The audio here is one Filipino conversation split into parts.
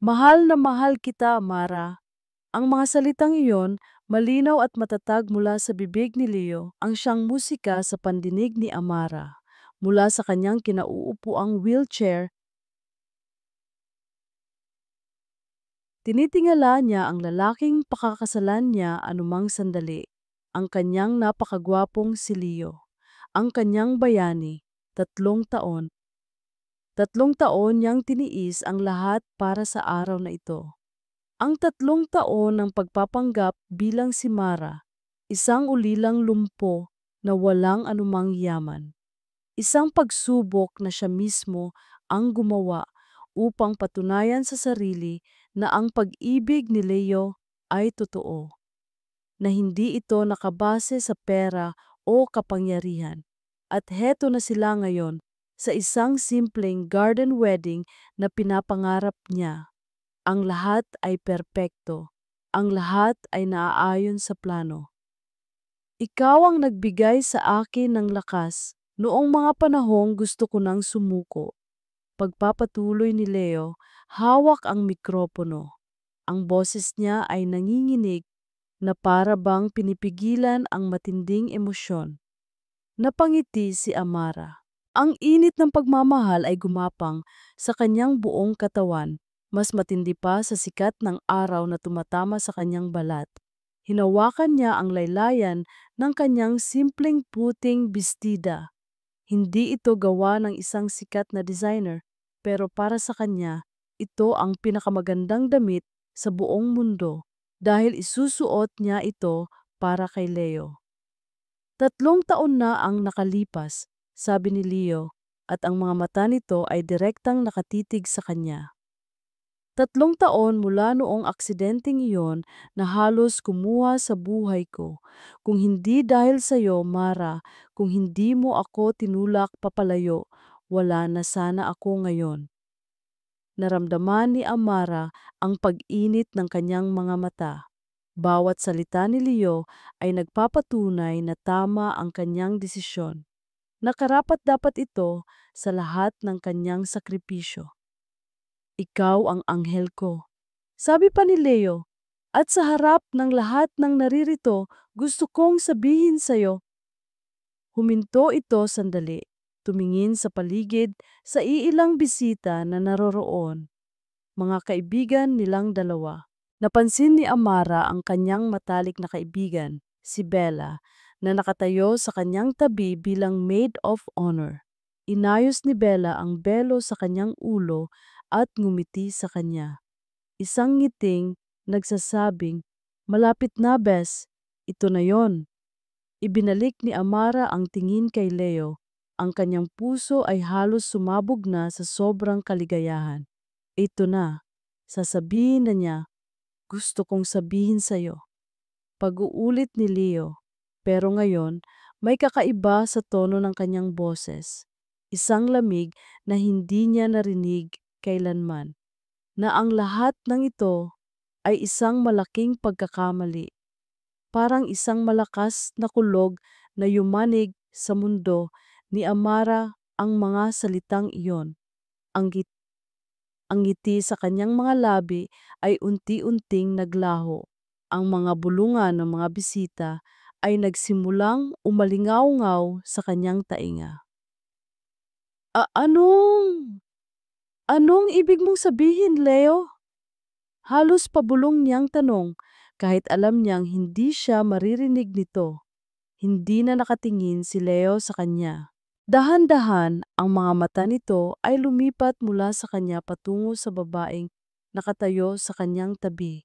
Mahal na mahal kita, Mara. Ang mga salitang iyon, malinaw at matatag mula sa bibig ni Leo, ang siyang musika sa pandinig ni Amara. Mula sa kanyang kinauupuang wheelchair, tinitingala niya ang lalaking pakakasalan niya anumang sandali. Ang kanyang napakagwapong si Leo. Ang kanyang bayani, 3 taon. 3 taon niyang tiniis ang lahat para sa araw na ito. Ang 3 taon ng pagpapanggap bilang si Mara, isang ulilang lumpo na walang anumang yaman. Isang pagsubok na siya mismo ang gumawa upang patunayan sa sarili na ang pag-ibig ni Leo ay totoo, na hindi ito nakabase sa pera o kapangyarihan. At heto na sila ngayon sa isang simpleng garden wedding na pinapangarap niya. Ang lahat ay perpekto. Ang lahat ay naaayon sa plano. Ikaw ang nagbigay sa akin ng lakas noong mga panahong gusto ko nang sumuko. Pagpapatuloy ni Leo, hawak ang mikropono. Ang boses niya ay nanginginig na para bang pinipigilan ang matinding emosyon. Napangiti si Amara. Ang init ng pagmamahal ay gumapang sa kanyang buong katawan, mas matindi pa sa sikat ng araw na tumatama sa kanyang balat. Hinawakan niya ang laylayan ng kanyang simpleng puting bestida. Hindi ito gawa ng isang sikat na designer, pero para sa kanya, ito ang pinakamagandang damit sa buong mundo dahil isusuot niya ito para kay Leo. 3 taon na ang nakalipas, sabi ni Leo, at ang mga mata nito ay direktang nakatitig sa kanya. 3 taon mula noong aksidenteng iyon na halos kumuha sa buhay ko. Kung hindi dahil sa iyo, Mara, kung hindi mo ako tinulak papalayo, wala na sana ako ngayon. Naramdaman ni Amara ang pag-init ng kanyang mga mata. Bawat salita ni Leo ay nagpapatunay na tama ang kanyang desisyon. Nakarapat-dapat ito sa lahat ng kanyang sakripisyo. Ikaw ang anghel ko, sabi pa ni Leo, at sa harap ng lahat ng naririto, gusto kong sabihin sa'yo. Huminto ito sandali, tumingin sa paligid sa iilang bisita na naroroon. Mga kaibigan nilang dalawa. Napansin ni Amara ang kanyang matalik na kaibigan, si Bella, na nakatayo sa kanyang tabi bilang maid of honor. Inayos ni Bella ang belo sa kanyang ulo at ngumiti sa kanya. Isang ngiting nagsasabing, "Malapit na, Bes. Ito na yon." Ibinalik ni Amara ang tingin kay Leo. Ang kanyang puso ay halos sumabog na sa sobrang kaligayahan. Ito na, sasabihin na niya, gusto kong sabihin sa'yo. Pag-uulit ni Leo. Pero ngayon, may kakaiba sa tono ng kanyang boses. Isang lamig na hindi niya narinig kailanman. Na ang lahat ng ito ay isang malaking pagkakamali. Parang isang malakas na kulog na yumanig sa mundo ni Amara ang mga salitang iyon. Ang ngiti sa kanyang mga labi ay unti-unting naglaho. Ang mga bulungan ng mga bisita ay nagsimulang umalingaw-ngaw sa kanyang tainga. Anong? Anong ibig mong sabihin, Leo? Halos pabulong niyang tanong kahit alam niyang hindi siya maririnig nito. Hindi na nakatingin si Leo sa kanya. Dahan-dahan ang mga mata nito ay lumipat mula sa kanya patungo sa babaeng nakatayo sa kanyang tabi.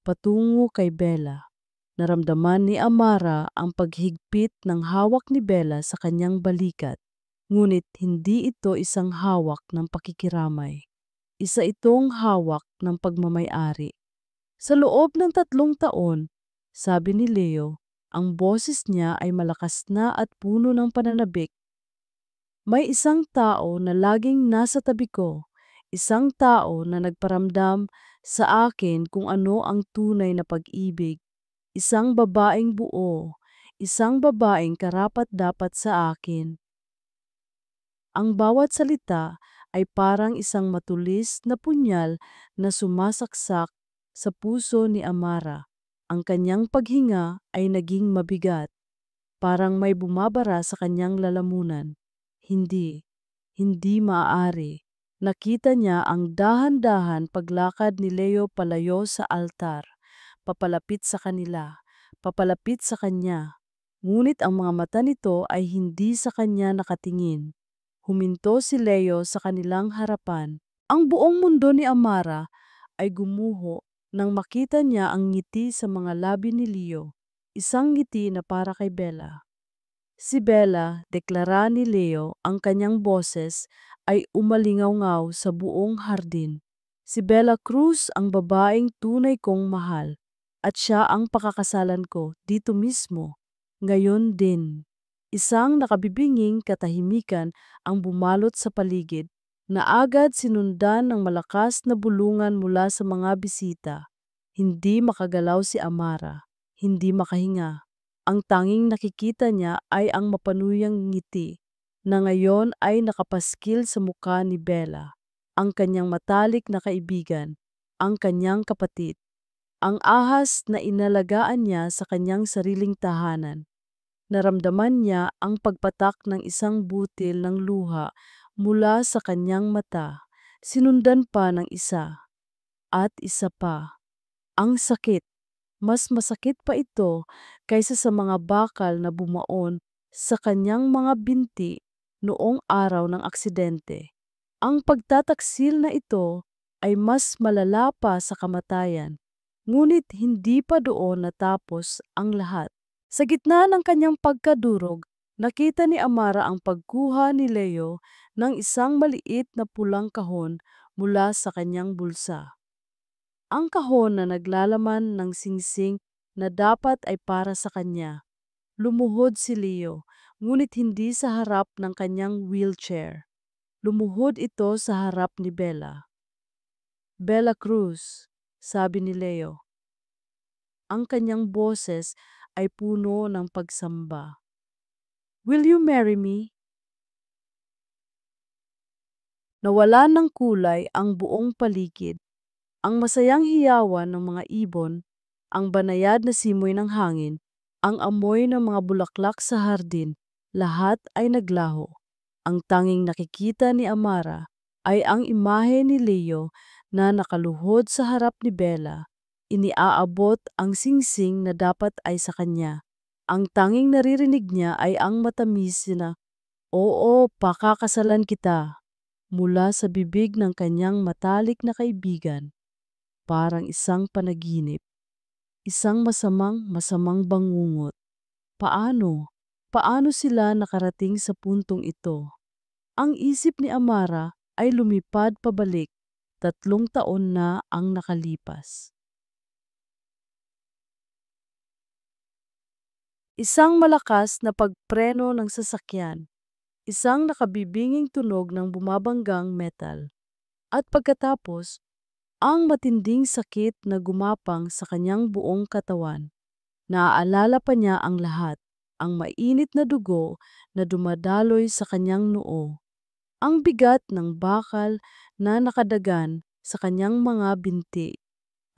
Patungo kay Bella. Naramdaman ni Amara ang paghigpit ng hawak ni Bella sa kanyang balikat. Ngunit hindi ito isang hawak ng pakikiramay. Isa itong hawak ng pagmamay-ari. Sa loob ng 3 taon, sabi ni Leo, ang boses niya ay malakas na at puno ng pananabik. May isang tao na laging nasa tabi ko, isang tao na nagparamdam sa akin kung ano ang tunay na pag-ibig, isang babaeng buo, isang babaeng karapat-dapat sa akin. Ang bawat salita ay parang isang matulis na punyal na sumasaksak sa puso ni Amara. Ang kanyang paghinga ay naging mabigat, parang may bumabara sa kanyang lalamunan. Hindi maaari. Nakita niya ang dahan-dahan paglakad ni Leo palayo sa altar, papalapit sa kanila, papalapit sa kanya. Ngunit ang mga mata nito ay hindi sa kanya nakatingin. Huminto si Leo sa kanilang harapan. Ang buong mundo ni Amara ay gumuho nang makita niya ang ngiti sa mga labi ni Leo, isang ngiti na para kay Bella. Si Bella, deklara ni Leo, ang kanyang boses ay umalingaw-ngaw sa buong hardin. Si Bella Cruz ang babaeng tunay kong mahal at siya ang pakakasalan ko dito mismo, ngayon din. Isang nakabibinging katahimikan ang bumalot sa paligid na agad sinundan ng malakas na bulungan mula sa mga bisita. Hindi makagalaw si Amara, hindi makahinga. Ang tanging nakikita niya ay ang mapanuyang ngiti na ngayon ay nakapaskil sa mukha ni Bella, ang kanyang matalik na kaibigan, ang kanyang kapatid, ang ahas na inalagaan niya sa kanyang sariling tahanan. Naramdaman niya ang pagpatak ng isang butil ng luha mula sa kanyang mata, sinundan pa ng isa at isa pa. Ang sakit. Mas masakit pa ito kaysa sa mga bakal na bumaon sa kanyang mga binti noong araw ng aksidente. Ang pagtataksil na ito ay mas malala pa sa kamatayan, ngunit hindi pa doon natapos ang lahat. Sa gitna ng kanyang pagkadurog, nakita ni Amara ang pagkuha ni Leo ng isang maliit na pulang kahon mula sa kanyang bulsa. Ang kahon na naglalaman ng singsing na dapat ay para sa kanya. Lumuhod si Leo, ngunit hindi sa harap ng kanyang wheelchair. Lumuhod ito sa harap ni Bella. Bella Cruz, sabi ni Leo. Ang kanyang boses ay puno ng pagsamba. Will you marry me? Nawala ng kulay ang buong paligid. Ang masayang hiyawan ng mga ibon, ang banayad na simoy ng hangin, ang amoy ng mga bulaklak sa hardin, lahat ay naglaho. Ang tanging nakikita ni Amara ay ang imahe ni Leo na nakaluhod sa harap ni Bella. Iniaabot ang singsing na dapat ay sa kanya. Ang tanging naririnig niya ay ang matamis na, "Oo, pakakasalan kita," mula sa bibig ng kanyang matalik na kaibigan. Parang isang panaginip, isang masamang bangungot. Paano? Paano sila nakarating sa puntong ito? Ang isip ni Amara ay lumipad pabalik. 3 taon na ang nakalipas. Isang malakas na pagpreno ng sasakyan, isang nakabibinging tunog ng bumabanggang metal. At pagkatapos, ang matinding sakit na gumapang sa kanyang buong katawan. Naaalala pa niya ang lahat, ang mainit na dugo na dumadaloy sa kanyang noo, ang bigat ng bakal na nakadagan sa kanyang mga binti,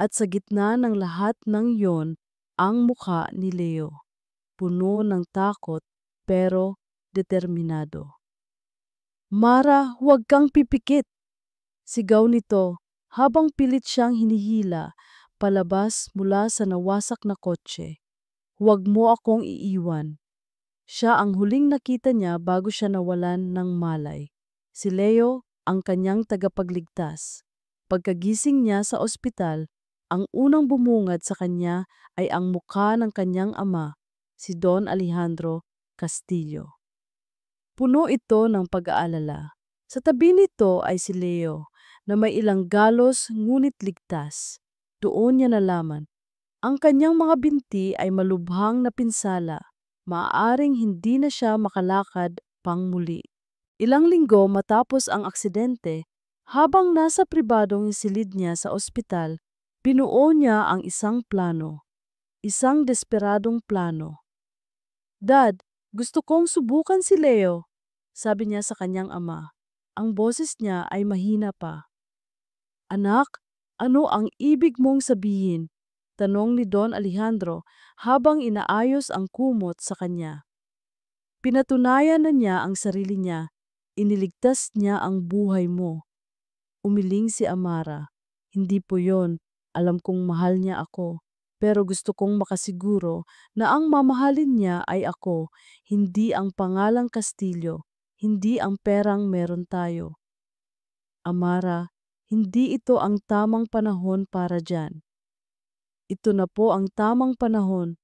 at sa gitna ng lahat ng yon, ang mukha ni Leo, puno ng takot pero determinado. "Mara, huwag kang pipikit!" Sigaw nito habang pilit siyang hinihila palabas mula sa nawasak na kotse. "Huwag mo akong iiwan." Siya ang huling nakita niya bago siya nawalan ng malay. Si Leo ang kanyang tagapagligtas. Pagkagising niya sa ospital, ang unang bumungad sa kanya ay ang mukha ng kanyang ama, si Don Alejandro Castillo. Puno ito ng pag-aalala. Sa tabi nito ay si Leo, na may ilang galos ngunit ligtas. Doon niya nalaman, ang kanyang mga binti ay malubhang napinsala. Maaaring hindi na siya makalakad pang muli. Ilang linggo matapos ang aksidente, habang nasa pribadong silid niya sa ospital, binuo niya ang isang plano. Isang desperadong plano. "Dad, gusto kong subukan si Leo," sabi niya sa kanyang ama. Ang boses niya ay mahina pa. Anak, ano ang ibig mong sabihin? Tanong ni Don Alejandro habang inaayos ang kumot sa kanya. Pinatunayan na niya ang sarili niya. Iniligtas niya ang buhay mo. Umiling si Amara. Hindi po yon. Alam kong mahal niya ako. Pero gusto kong makasiguro na ang mamahalin niya ay ako, hindi ang pangalang Kastilyo, hindi ang perang meron tayo. Amara, hindi ito ang tamang panahon para dyan. Ito na po ang tamang panahon.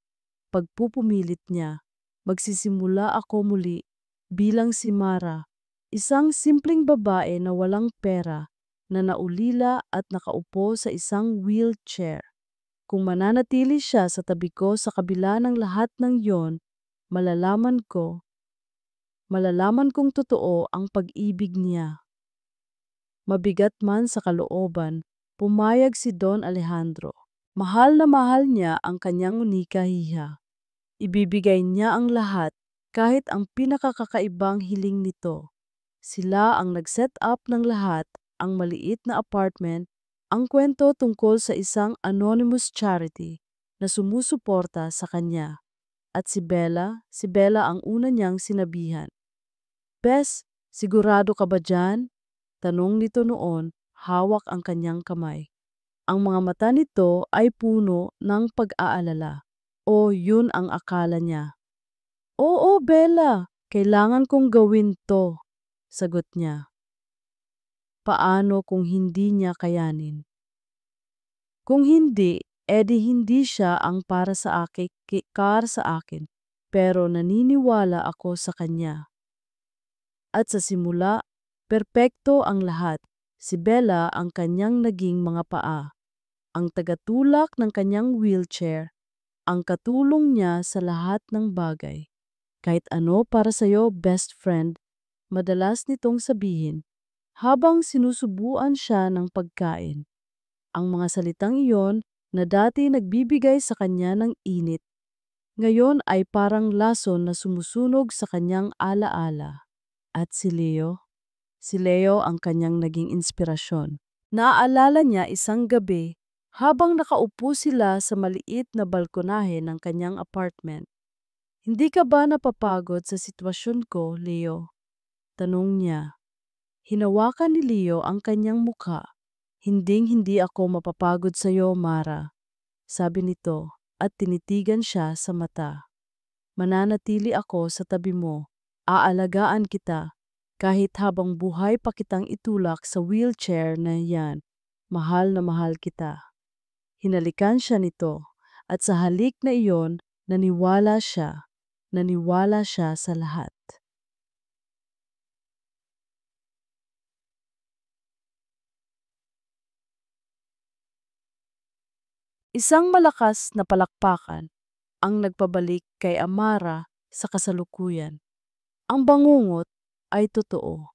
Pagpupumilit niya, magsisimula ako muli bilang si Mara, isang simpleng babae na walang pera, na naulila at nakaupo sa isang wheelchair. Kung mananatili siya sa tabi ko sa kabila ng lahat ng yon, malalaman kong totoo ang pag-ibig niya. Mabigat man sa kalooban, pumayag si Don Alejandro. Mahal na mahal niya ang kanyang unika hiha. Ibibigay niya ang lahat, kahit ang pinakakakaibang hiling nito. Sila ang nag-set up ng lahat, ang maliit na apartment, ang kwento tungkol sa isang anonymous charity na sumusuporta sa kanya. At si Bella ang una niyang sinabihan. Bes, sigurado ka ba dyan? Tanong nito noon, hawak ang kanyang kamay. Ang mga mata nito ay puno ng pag-aalala. O yun ang akala niya. Oo, Bella, kailangan kong gawin to, sagot niya. Paano kung hindi niya kayanin? Kung hindi, edi hindi siya ang para sa akin, pero naniniwala ako sa kanya. At sa simula, perpekto ang lahat. Si Bella ang kanyang naging mga paa, ang tagatulak ng kanyang wheelchair, ang katulong niya sa lahat ng bagay. Kahit ano para sa'yo, best friend, madalas nitong sabihin, habang sinusubuan siya ng pagkain. Ang mga salitang iyon na dati nagbibigay sa kanya ng init, ngayon ay parang lason na sumusunog sa kanyang alaala. At si Leo ang kanyang naging inspirasyon. Naaalala niya isang gabi habang nakaupo sila sa maliit na balkonahe ng kanyang apartment. Hindi ka ba napapagod sa sitwasyon ko, Leo? Tanong niya. Hinawakan ni Leo ang kanyang mukha. Hinding-hindi ako mapapagod sa iyo, Mara, sabi nito at tinitigan siya sa mata. Mananatili ako sa tabi mo, aalagaan kita, kahit habang buhay pa kitang itulak sa wheelchair na yan, mahal na mahal kita. Hinalikan siya nito at sa halik na iyon, naniwala siya sa lahat. Isang malakas na palakpakan ang nagpabalik kay Amara sa kasalukuyan. Ang bangungot ay totoo.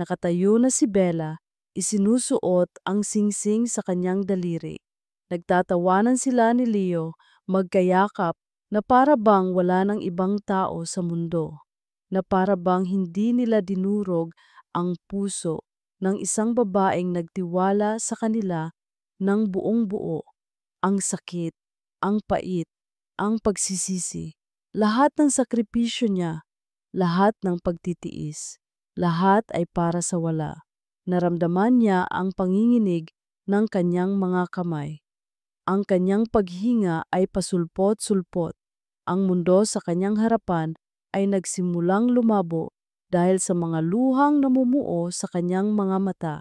Nakatayo na si Bella, isinusuot ang singsing sa kanyang daliri. Nagtatawanan sila ni Leo, magkayakap na para bang wala ng ibang tao sa mundo, na para bang hindi nila dinurog ang puso ng isang babaeng nagtiwala sa kanila ng buong buo. Ang sakit, ang pait, ang pagsisisi, lahat ng sakripisyo niya, lahat ng pagtitiis, lahat ay para sa wala. Naramdaman niya ang panginginig ng kanyang mga kamay. Ang kanyang paghinga ay pasulpot-sulpot. Ang mundo sa kanyang harapan ay nagsimulang lumabo dahil sa mga luhang namumuo sa kanyang mga mata.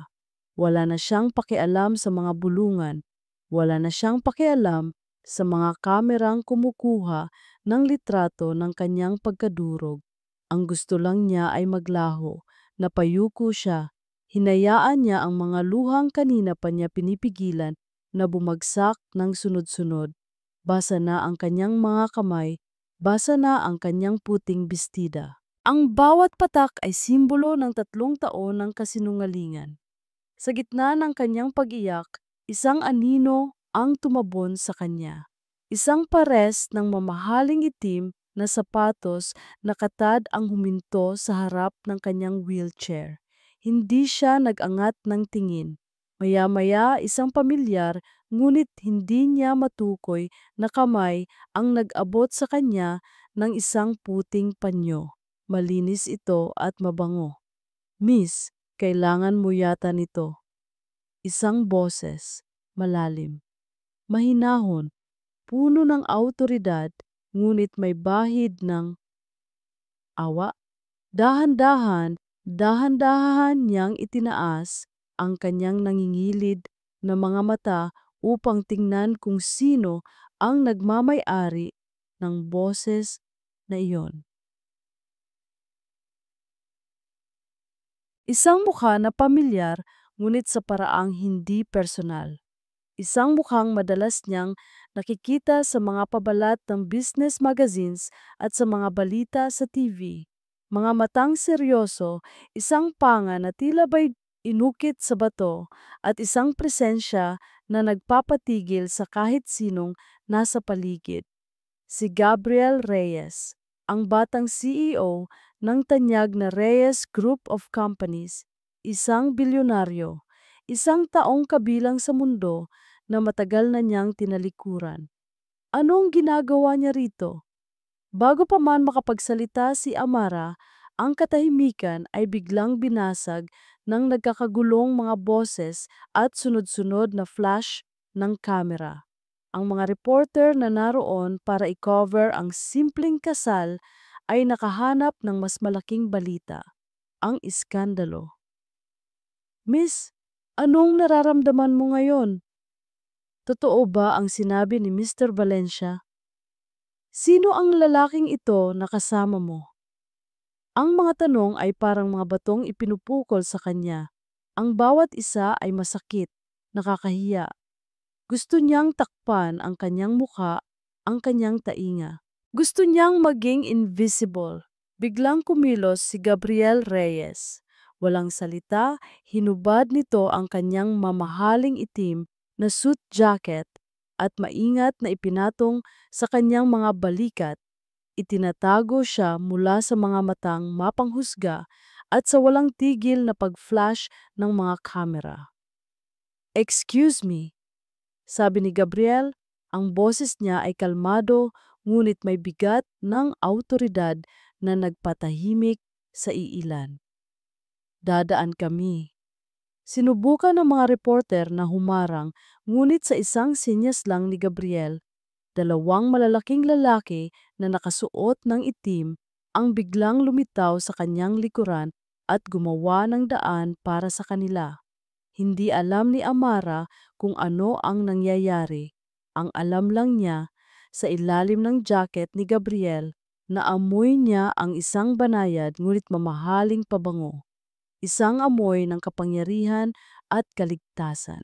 Wala na siyang pakialam sa mga bulungan. Wala na siyang pakialam sa mga kamerang kumukuha ng litrato ng kanyang pagkadurog. Ang gusto lang niya ay maglaho, napayuko siya. Hinayaan niya ang mga luhang kanina pa niya pinipigilan na bumagsak ng sunod-sunod. Basa na ang kanyang mga kamay, basa na ang kanyang puting bestida. Ang bawat patak ay simbolo ng 3 taon ng kasinungalingan. Sa gitna ng kanyang pag-iyak, isang anino ang tumabon sa kanya. Isang pares ng mamahaling itim na sapatos na katad ang huminto sa harap ng kanyang wheelchair. Hindi siya nag-angat ng tingin. Maya-maya isang pamilyar ngunit hindi niya matukoy na kamay ang nag-abot sa kanya ng isang puting panyo. Malinis ito at mabango. Miss, kailangan mo yata nito. Isang boses, malalim, mahinahon, puno ng awtoridad, ngunit may bahid ng awa. Dahan-dahan niyang itinaas ang kanyang nangingilid na mga mata upang tingnan kung sino ang nagmamay-ari ng boses na iyon. Isang mukha na pamilyar ngunit sa paraang hindi personal. Isang mukhang madalas niyang nakikita sa mga pabalat ng business magazines at sa mga balita sa TV. Mga matang seryoso, isang panga na tila ba'y inukit sa bato at isang presensya na nagpapatigil sa kahit sinong nasa paligid. Si Gabriel Reyes, ang batang CEO ng tanyag na Reyes Group of Companies, isang bilyonaryo, isang taong kabilang sa mundo na matagal na niyang tinalikuran. Anong ginagawa niya rito? Bago pa man makapagsalita si Amara, ang katahimikan ay biglang binasag ng nagkakagulong mga boses at sunod-sunod na flash ng kamera. Ang mga reporter na naroon para i-cover ang simpleng kasal ay nakahanap ng mas malaking balita, ang iskandalo. Miss, anong nararamdaman mo ngayon? Totoo ba ang sinabi ni Mr. Valencia? Sino ang lalaking ito na kasama mo? Ang mga tanong ay parang mga batong ipinupukol sa kanya. Ang bawat isa ay masakit, nakakahiya. Gusto niyang takpan ang kanyang mukha, ang kanyang tainga. Gusto niyang maging invisible. Biglang kumilos si Gabriel Reyes. Walang salita, hinubad nito ang kanyang mamahaling itim na suit jacket at maingat na ipinatong sa kanyang mga balikat. Itinatago siya mula sa mga matang mapanghusga at sa walang tigil na pag-flash ng mga kamera. Excuse me, sabi ni Gabriel, ang boses niya ay kalmado ngunit may bigat ng awtoridad na nagpatahimik sa iilan. Dadaan kami. Sinubukan ng mga reporter na humarang ngunit sa isang sinyas lang ni Gabriel, dalawang malalaking lalaki na nakasuot ng itim ang biglang lumitaw sa kanyang likuran at gumawa ng daan para sa kanila. Hindi alam ni Amara kung ano ang nangyayari. Ang alam lang niya, sa ilalim ng jacket ni Gabriel, naamoy niya ang isang banayad ngunit mamahaling pabango. Isang amoy ng kapangyarihan at kaligtasan.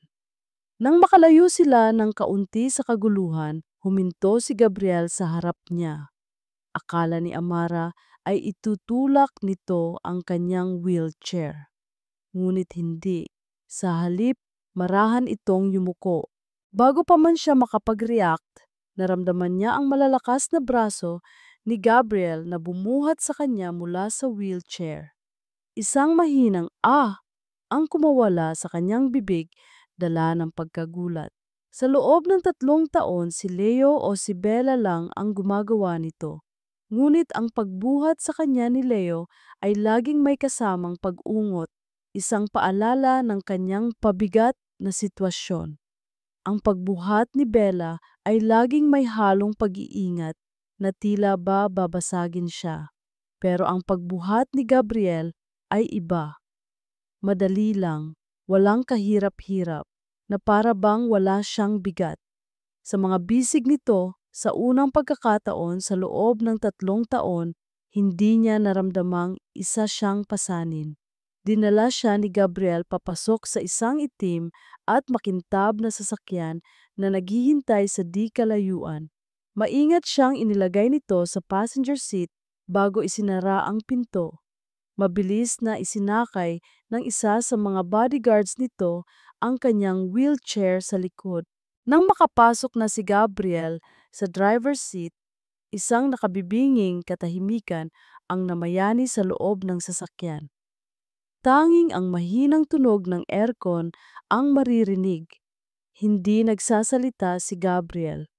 Nang makalayo sila ng kaunti sa kaguluhan, huminto si Gabriel sa harap niya. Akala ni Amara ay itutulak nito ang kanyang wheelchair. Ngunit hindi. Sa halip, marahan itong yumuko. Bago pa man siya makapag-react, naramdaman niya ang malalakas na braso ni Gabriel na bumuhat sa kanya mula sa wheelchair. Isang mahinang ang kumawala sa kanyang bibig, dala ng pagkagulat. Sa loob ng 3 taon, si Leo o si Bella lang ang gumagawa nito. Ngunit ang pagbuhat sa kanya ni Leo ay laging may kasamang pag-ungot, isang paalala ng kanyang pabigat na sitwasyon. Ang pagbuhat ni Bella ay laging may halong pag-iingat na tila ba babasagin siya. Pero ang pagbuhat ni Gabriel ay iba. Madali lang, walang kahirap-hirap, na para bang wala siyang bigat. Sa mga bisig nito, sa unang pagkakataon sa loob ng 3 taon, hindi niya naramdamang isa siyang pasanin. Dinala siya ni Gabriel papasok sa isang itim at makintab na sasakyan na naghihintay sa di kalayuan. Maingat siyang inilagay nito sa passenger seat bago isinara ang pinto. Mabilis na isinakay ng isa sa mga bodyguards nito ang kanyang wheelchair sa likod. Nang makapasok na si Gabriel sa driver's seat, isang nakabibinging katahimikan ang namayani sa loob ng sasakyan. Tanging ang mahinang tunog ng aircon ang maririnig. Hindi nagsasalita si Gabriel.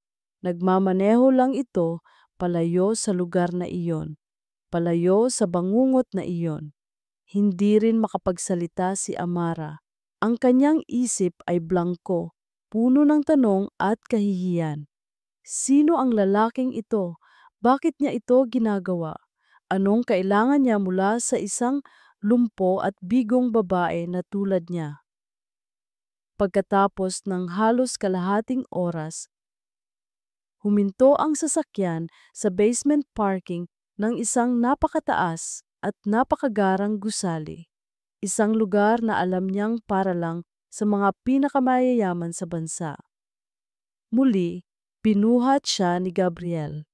Nagmamaneho lang ito palayo sa lugar na iyon, palayo sa bangungot na iyon. Hindi rin makapagsalita si Amara. Ang kanyang isip ay blangko, puno ng tanong at kahihiyan. Sino ang lalaking ito? Bakit niya ito ginagawa? Anong kailangan niya mula sa isang lumpo at bigong babae na tulad niya? Pagkatapos ng halos kalahating oras, huminto ang sasakyan sa basement parking ng isang napakataas at napakagarang gusali. Isang lugar na alam niyang para lang sa mga pinakamayayaman sa bansa. Muli, pinuhat siya ni Gabriel.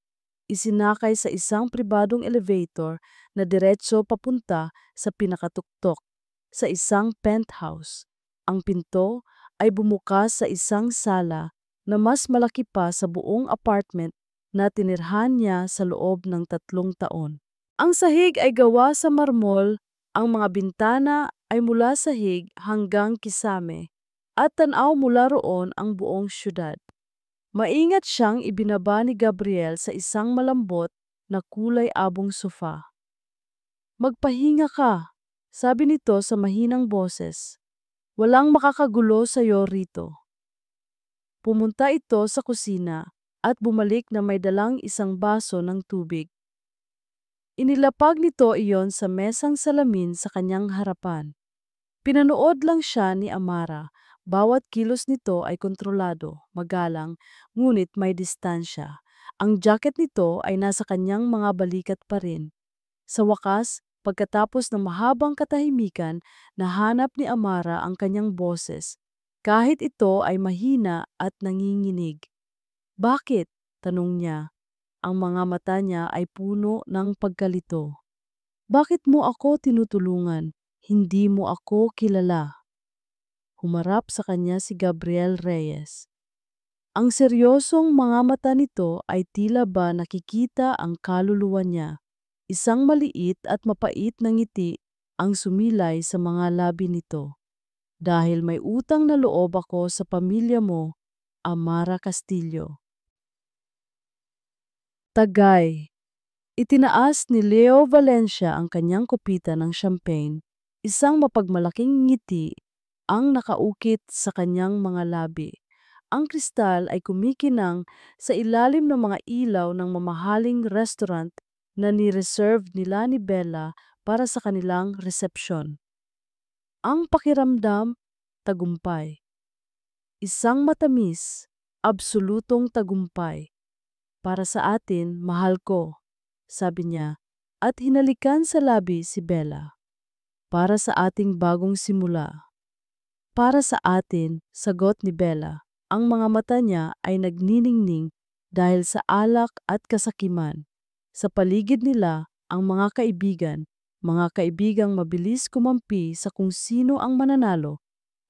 Isinakay sa isang pribadong elevator na diretso papunta sa pinakatuktok, sa isang penthouse. Ang pinto ay bumukas sa isang sala na mas malaki pa sa buong apartment na tinirhan niya sa loob ng 3 taon. Ang sahig ay gawa sa marmol, ang mga bintana ay mula sahig hanggang kisame, at tanaw mula roon ang buong syudad. Maingat siyang ibinaba ni Gabriel sa isang malambot na kulay abong sofa. "Magpahinga ka," sabi nito sa mahinang boses. "Walang makakagulo sa iyo rito." Pumunta ito sa kusina at bumalik na may dalang isang baso ng tubig. Inilapag nito iyon sa mesang salamin sa kanyang harapan. Pinanood lang siya ni Amara. Bawat kilos nito ay kontrolado, magalang, ngunit may distansya. Ang jacket nito ay nasa kanyang mga balikat pa rin. Sa wakas, pagkatapos ng mahabang katahimikan, nahanap ni Amara ang kanyang boses. Kahit ito ay mahina at nanginginig. "Bakit?" tanong niya. Ang mga mata niya ay puno ng pagkalito. "Bakit mo ako tinutulungan? Hindi mo ako kilala." Humarap sa kanya si Gabriel Reyes. Ang seryosong mga mata nito ay tila ba nakikita ang kaluluwa niya. Isang maliit at mapait na ngiti ang sumilay sa mga labi nito. "Dahil may utang na loob ako sa pamilya mo, Amara Castillo." Tagay. Itinaas ni Leo Valencia ang kanyang kopita ng champagne. Isang mapagmalaking ngiti ang nakaukit sa kanyang mga labi. Ang kristal ay kumikinang sa ilalim ng mga ilaw ng mamahaling restaurant na ni-reserve nila ni Bella para sa kanilang resepsyon. Ang pakiramdam, tagumpay. Isang matamis, absolutong tagumpay. "Para sa atin, mahal ko," sabi niya, at hinalikan sa labi si Bella. "Para sa ating bagong simula." "Para sa atin," sagot ni Bella. Ang mga mata niya ay nagniningning dahil sa alak at kasakiman. Sa paligid nila, ang mga kaibigang mabilis kumampi sa kung sino ang mananalo,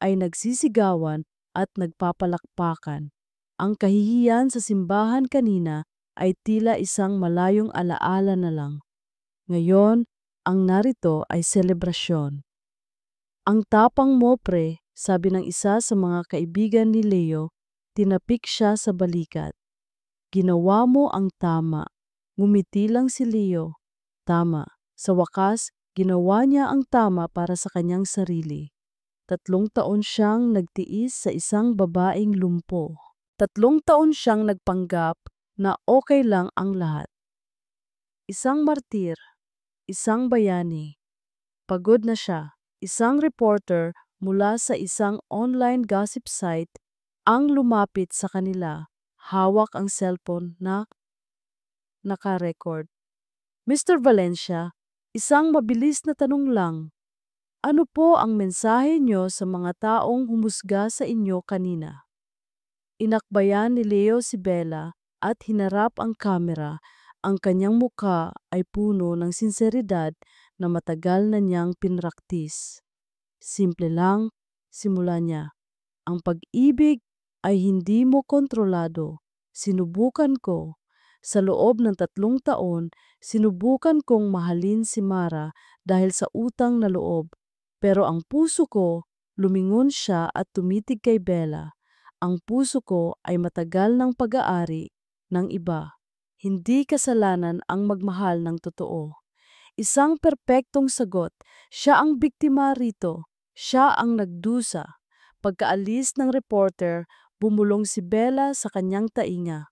ay nagsisigawan at nagpapalakpakan. Ang kahihiyan sa simbahan kanina ay tila isang malayong alaala na lang. Ngayon, ang narito ay selebrasyon. "Ang tapang mo, pre," sabi ng isa sa mga kaibigan ni Leo. Tinapik siya sa balikat. "Ginawa mo ang tama." Ngumiti lang si Leo. Tama. Sa wakas, ginawa niya ang tama para sa kanyang sarili. 3 taon siyang nagtiis sa isang babaeng lumpo. 3 taon siyang nagpanggap na okay lang ang lahat. Isang martir, isang bayani. Pagod na siya. Isang reporter mula sa isang online gossip site ang lumapit sa kanila. Hawak ang cellphone na naka-record. "Mr. Valencia, isang mabilis na tanong lang. Ano po ang mensahe niyo sa mga taong humusga sa inyo kanina?" Inakbayan ni Leo si Bella at hinarap ang kamera. Ang kanyang mukha ay puno ng sinseridad na matagal na niyang pinraktis. Simple lang, simula niya. "Ang pag-ibig ay hindi mo kontrolado. Sinubukan ko. Sa loob ng 3 taon, sinubukan kong mahalin si Mara dahil sa utang na loob. Pero ang puso ko, lumingon siya at tumitig kay Bella. Ang puso ko ay matagal ng pag-aari ng iba. Hindi kasalanan ang magmahal ng totoo. Isang perpektong sagot, siya ang biktima rito. Siya ang nagdusa. Pagkaalis ng reporter, bumulong si Bella sa kanyang tainga.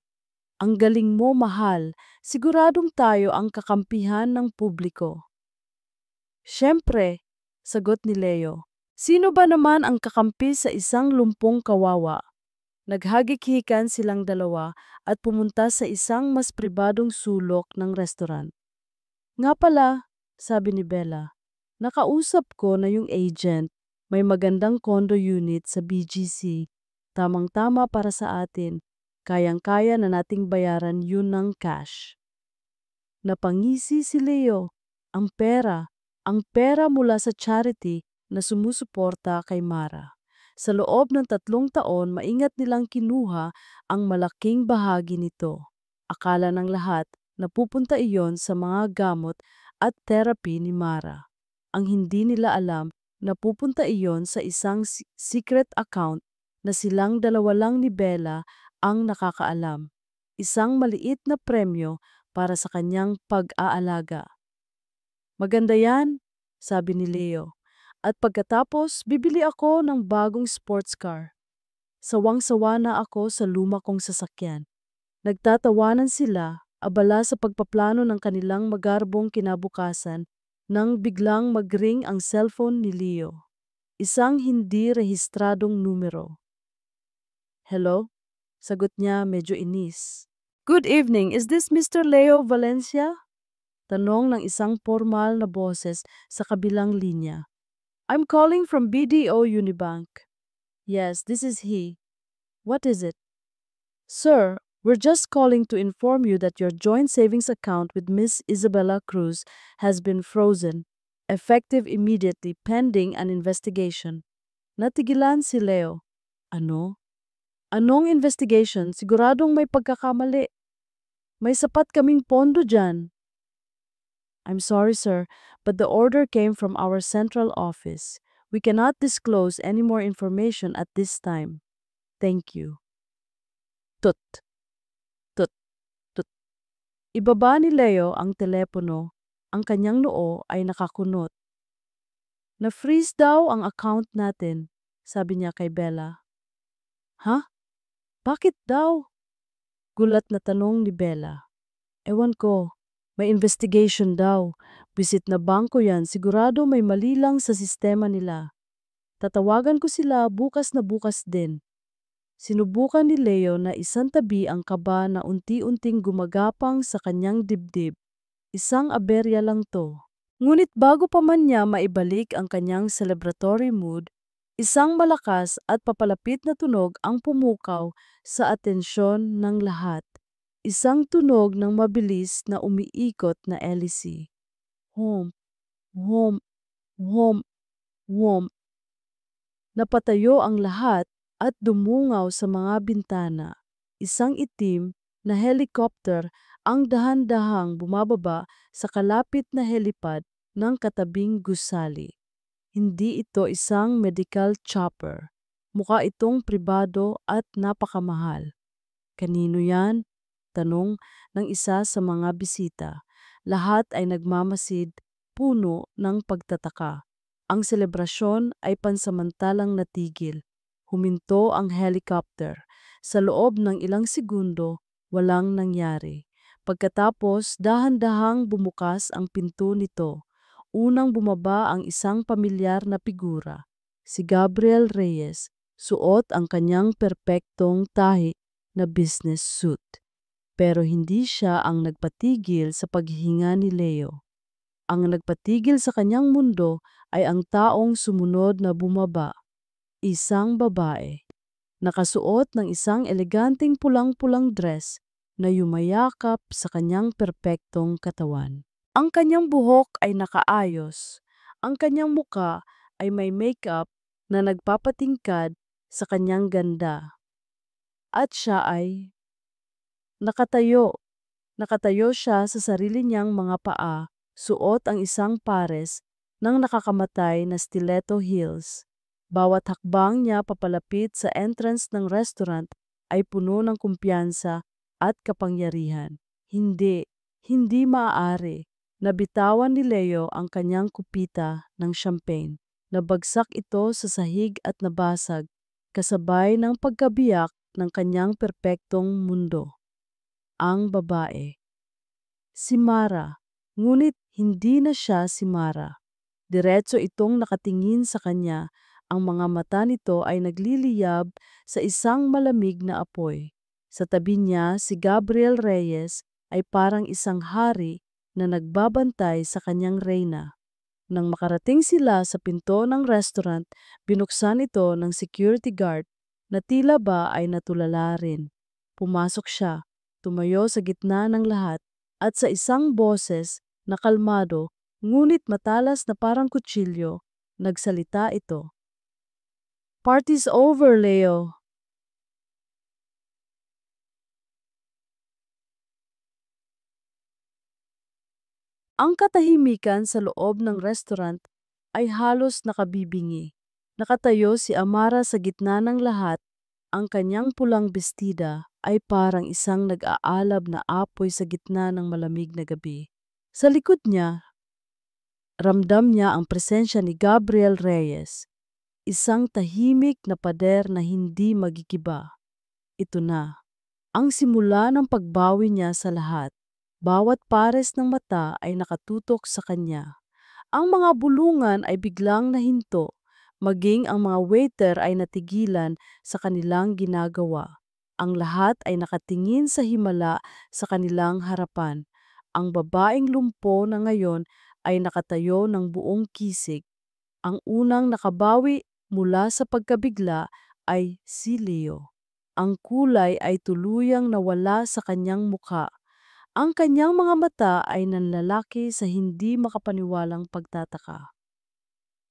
Ang galing mo, mahal. Siguradong tayo ang kakampihan ng publiko. Siyempre, sagot ni Leo. Sino ba naman ang kakampi sa isang lumpong kawawa? Naghagik-hikan silang dalawa at pumunta sa isang mas pribadong sulok ng restaurant. Nga pala, sabi ni Bella, nakausap ko na yung agent. May magandang condo unit sa BGC. Tamang-tama para sa atin. Kayang-kaya na nating bayaran yun ng cash. Napangisi si Leo. Ang pera mula sa charity na sumusuporta kay Mara. Sa loob ng 3 taon, maingat nilang kinuha ang malaking bahagi nito. Akala ng lahat na pupunta iyon sa mga gamot at therapy ni Mara. Ang hindi nila alam na pupunta iyon sa isang secret account na silang dalawa lang ni Bella ang nakakaalam. Isang maliit na premyo para sa kanyang pag-aalaga. Maganda yan, sabi ni Leo. At pagkatapos, bibili ako ng bagong sports car. Sawang-sawa na ako sa luma kong sasakyan. Nagtatawanan sila, abala sa pagpaplano ng kanilang magarbong kinabukasan, nang biglang mag-ring ang cellphone ni Leo. Isang hindi rehistradong numero. Hello? Sagot niya medyo inis. Good evening, is this Mr. Leo Valencia? Tanong ng isang formal na boses sa kabilang linya. I'm calling from BDO Unibank. Yes, this is he. What is it? Sir, we're just calling to inform you that your joint savings account with Miss Isabella Cruz has been frozen, effective immediately pending an investigation. Natigilan si Leo. Ano? Anong investigation? Siguradong may pagkakamali. May sapat kaming pondo dyan. I'm sorry, sir, but the order came from our central office. We cannot disclose any more information at this time. Thank you. Tut, tut, tut. Ibaba ni Leo ang telepono. Ang kanyang noo ay nakakunot. Na-freeze daw ang account natin, sabi niya kay Bella. Ha? Bakit daw? Gulat na tanong ni Bella. Ewan ko. May investigation daw. Visit na bangko yan, sigurado may mali lang sa sistema nila. Tatawagan ko sila bukas na bukas din. Sinubukan ni Leo na isantabi ang kaba na unti-unting gumagapang sa kanyang dibdib. Isang aberya lang to. Ngunit bago pa man niya maibalik ang kanyang celebratory mood, isang malakas at papalapit na tunog ang pumukaw sa atensyon ng lahat. Isang tunog ng mabilis na umiikot na LC. Home, home, home, home. Napatayo ang lahat at dumungaw sa mga bintana. Isang itim na helicopter ang dahan-dahang bumababa sa kalapit na helipad ng katabing gusali. Hindi ito isang medical chopper. Mukha itong pribado at napakamahal. Kanino yan? Tanong ng isa sa mga bisita. Lahat ay nagmamasid, puno ng pagtataka. Ang selebrasyon ay pansamantalang natigil. Huminto ang helicopter. Sa loob ng ilang segundo, walang nangyari. Pagkatapos, dahan-dahang bumukas ang pinto nito. Unang bumaba ang isang pamilyar na figura. Si Gabriel Reyes, suot ang kanyang perpektong tahi na business suit. Pero hindi siya ang nagpatigil sa paghihinga ni Leo. Ang nagpatigil sa kanyang mundo ay ang taong sumunod na bumaba. Isang babae. Nakasuot ng isang eleganteng pulang-pulang dress na yumayakap sa kanyang perpektong katawan. Ang kanyang buhok ay nakaayos. Ang kanyang muka ay may makeup na nagpapatingkad sa kanyang ganda. At siya ay nakatayo. Nakatayo siya sa sarili niyang mga paa, suot ang isang pares ng nakakamatay na Stiletto Hills. Bawat hakbang niya papalapit sa entrance ng restaurant ay puno ng kumpiyansa at kapangyarihan. Hindi maaari. Nabitawan ni Leo ang kanyang kupita ng champagne. Nabagsak ito sa sahig at nabasag, kasabay ng pagkabiyak ng kanyang perpektong mundo. Ang babae. Si Mara. Ngunit hindi na siya si Mara. Diretso itong nakatingin sa kanya. Ang mga mata nito ay nagliliyab sa isang malamig na apoy. Sa tabi niya, si Gabriel Reyes ay parang isang hari na nagbabantay sa kanyang reyna. Nang makarating sila sa pinto ng restaurant, binuksan ito ng security guard na tila ba ay natulala rin. Pumasok siya, tumayo sa gitna ng lahat, at sa isang boses na kalmado ngunit matalas na parang kutsilyo, nagsalita ito. "Party's over, Leo." Ang katahimikan sa loob ng restaurant ay halos nakabibingi. Nakatayo si Amara sa gitna ng lahat. Ang kanyang pulang bestida ay parang isang nag-aalab na apoy sa gitna ng malamig na gabi. Sa likod niya, ramdam niya ang presensya ni Gabriel Reyes, isang tahimik na pader na hindi magigiba. Ito na, ang simula ng pagbawi niya sa lahat. Bawat pares ng mata ay nakatutok sa kanya. Ang mga bulungan ay biglang nahinto, maging ang mga waiter ay natigilan sa kanilang ginagawa. Ang lahat ay nakatingin sa himala sa kanilang harapan. Ang babaeng lumpo na ngayon ay nakatayo ng buong kisig. Ang unang nakabawi mula sa pagkabigla ay si Leo. Ang kulay ay tuluyang nawala sa kanyang mukha. Ang kanyang mga mata ay nanlalaki sa hindi makapaniwalang pagtataka.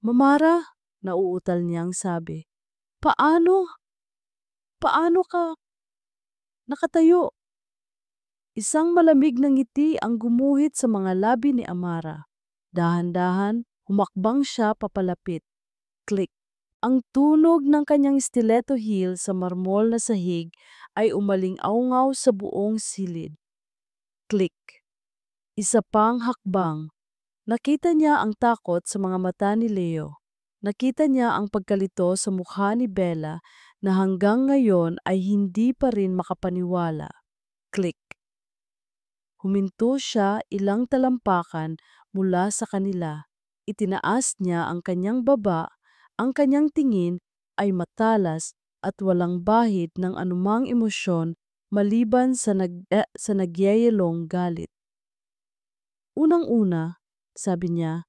"Mamara," nauutal niyang sabi, "paano? Paano ka nakatayo?" Isang malamig na ngiti ang gumuhit sa mga labi ni Amara. Dahan-dahan, humakbang siya papalapit. Click. Ang tunog ng kanyang stiletto heel sa marmol na sahig ay umaling-aungaw sa buong silid. Click. Isa pang hakbang. Nakita niya ang takot sa mga mata ni Leo. Nakita niya ang pagkalito sa mukha ni Bella na hanggang ngayon ay hindi pa rin makapaniwala. Click. Huminto siya ilang talampakan mula sa kanila. Itinaas niya ang kanyang baba, ang kanyang tingin ay matalas at walang bahid ng anumang emosyon maliban sa nagyayelong galit. Unang-una, sabi niya,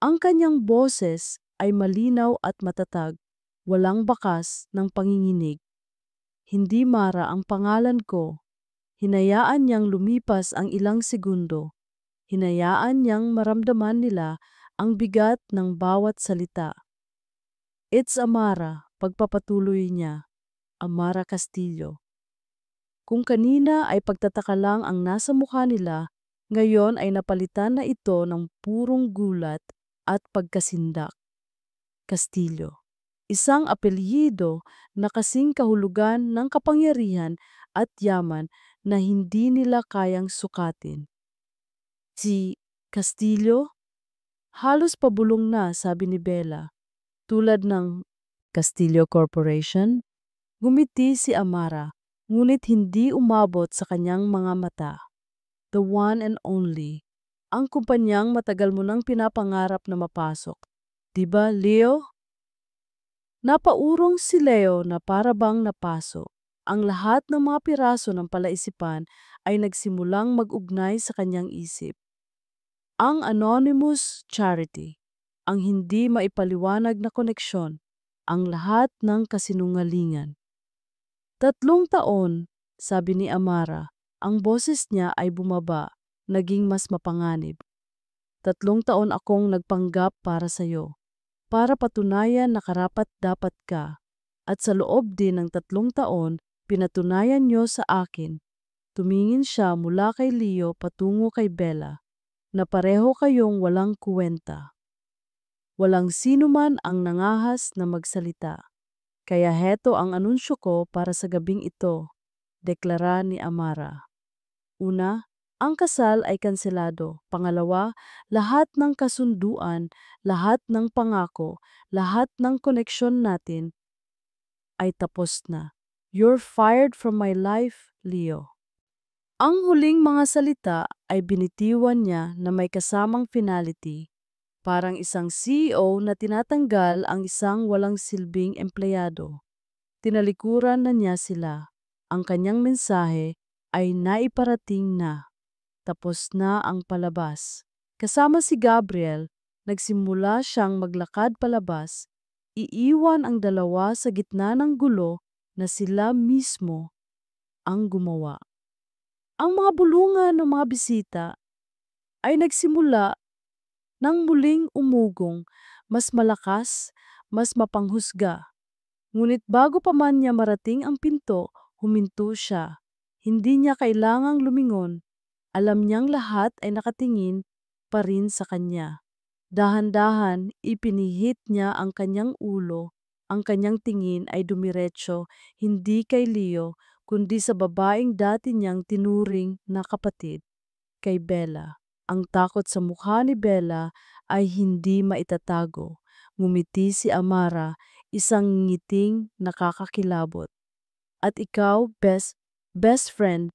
ang kanyang boses ay malinaw at matatag, walang bakas ng panginginig. "Hindi Mara ang pangalan ko." Hinayaan niyang lumipas ang ilang segundo. Hinayaan niyang maramdaman nila ang bigat ng bawat salita. "It's Amara," pagpapatuloy niya. "Amara Castillo." Kung kanina ay pagtataka lang ang nasa mukha nila, ngayon ay napalitan na ito ng purong gulat at pagkasindak. Castillo. Isang apelyido na kasing kahulugan ng kapangyarihan at yaman na hindi nila kayang sukatin. Si Castillo? Halos pabulong na, sabi ni Bella. Tulad ng Castillo Corporation? Ngumiti si Amara, ngunit hindi umabot sa kanyang mga mata. The one and only. Ang kumpanyang matagal mo nang pinapangarap na mapasok. Diba, Leo? Napaurong si Leo na para bang napaso. Ang lahat ng mga piraso ng palaisipan ay nagsimulang mag-ugnay sa kanyang isip. Ang anonymous charity, ang hindi maipaliwanag na koneksyon, ang lahat ng kasinungalingan. 3 taon, sabi ni Amara, ang boses niya ay bumaba, naging mas mapanganib. 3 taon akong nagpanggap para sa'yo. Para patunayan na karapat-dapat ka. At sa loob din ng 3 taon, pinatunayan niyo sa akin. Tumingin siya mula kay Leo patungo kay Bella, na pareho kayong walang kuwenta. Walang sino man ang nangahas na magsalita. Kaya heto ang anunsyo ko para sa gabing ito, deklara ni Amara. Una, ang kasal ay kanselado. Pangalawa, lahat ng kasunduan, lahat ng pangako, lahat ng koneksyon natin ay tapos na. You're fired from my life, Leo. Ang huling mga salita ay binitiwan niya na may kasamang finality, parang isang CEO na tinatanggal ang isang walang silbing empleyado. Tinalikuran na niya sila. Ang kanyang mensahe ay naiparating na. Tapos na ang palabas. Kasama si Gabriel, nagsimula siyang maglakad palabas. Iiwan ang dalawa sa gitna ng gulo na sila mismo ang gumawa. Ang mga bulungan ng mga bisita ay nagsimula ng muling umugong, mas malakas, mas mapanghusga. Ngunit bago pa man niya marating ang pinto, huminto siya. Hindi niya kailangang lumingon. Alam niyang lahat ay nakatingin pa rin sa kanya. Dahan-dahan, ipinihit niya ang kanyang ulo. Ang kanyang tingin ay dumiretso, hindi kay Leo, kundi sa babaeng dati niyang tinuring na kapatid, kay Bella. Ang takot sa mukha ni Bella ay hindi maitatago. Ngumiti si Amara, isang ngiting nakakakilabot. At ikaw, best friend,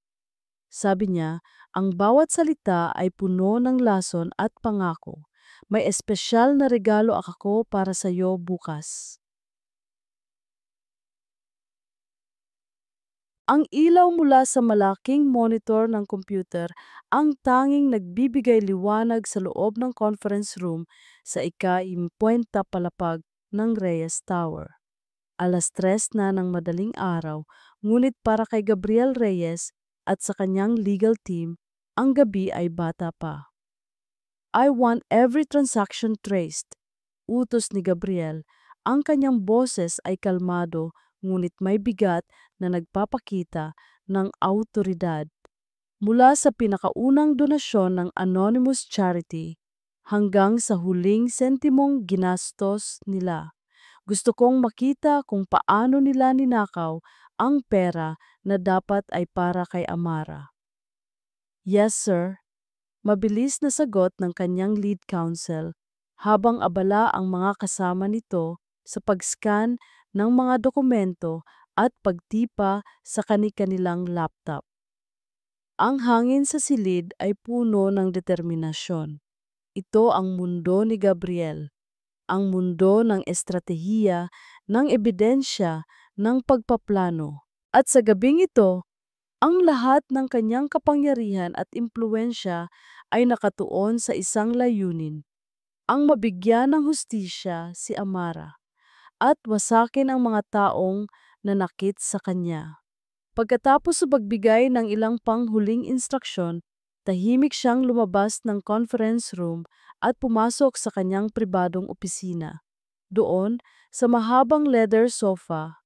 sabi niya, ang bawat salita ay puno ng lason at pangako. May espesyal na regalo ako para sa iyo bukas. Ang ilaw mula sa malaking monitor ng computer ang tanging nagbibigay liwanag sa loob ng conference room sa ika-50 palapag ng Reyes Tower. 3:00 na ng madaling araw, ngunit para kay Gabriel Reyes at sa kanyang legal team, ang gabi ay bata pa. I want every transaction traced, utos ni Gabriel. Ang kanyang boses ay kalmado ngunit may bigat na nagpapakita ng awtoridad. Mula sa pinakaunang donasyon ng anonymous charity hanggang sa huling sentimong ginastos nila. Gusto kong makita kung paano nila ninakaw ang pera na dapat ay para kay Amara. Yes, sir. Mabilis na sagot ng kanyang lead counsel habang abala ang mga kasama nito sa pag-scan ng mga dokumento at pagtipa sa kani-kanilang laptop. Ang hangin sa silid ay puno ng determinasyon. Ito ang mundo ni Gabriel, ang mundo ng estratehiya, ng ebidensya, ng pagpaplano. At sa gabing ito, ang lahat ng kanyang kapangyarihan at impluensya ay nakatuon sa isang layunin, ang mabigyan ng hustisya si Amara at wasakin ang mga taong nanakit sa kanya. Pagkatapos sa pagbigay ng ilang panghuling instruksyon, tahimik siyang lumabas ng conference room at pumasok sa kanyang pribadong opisina. Doon, sa mahabang leather sofa,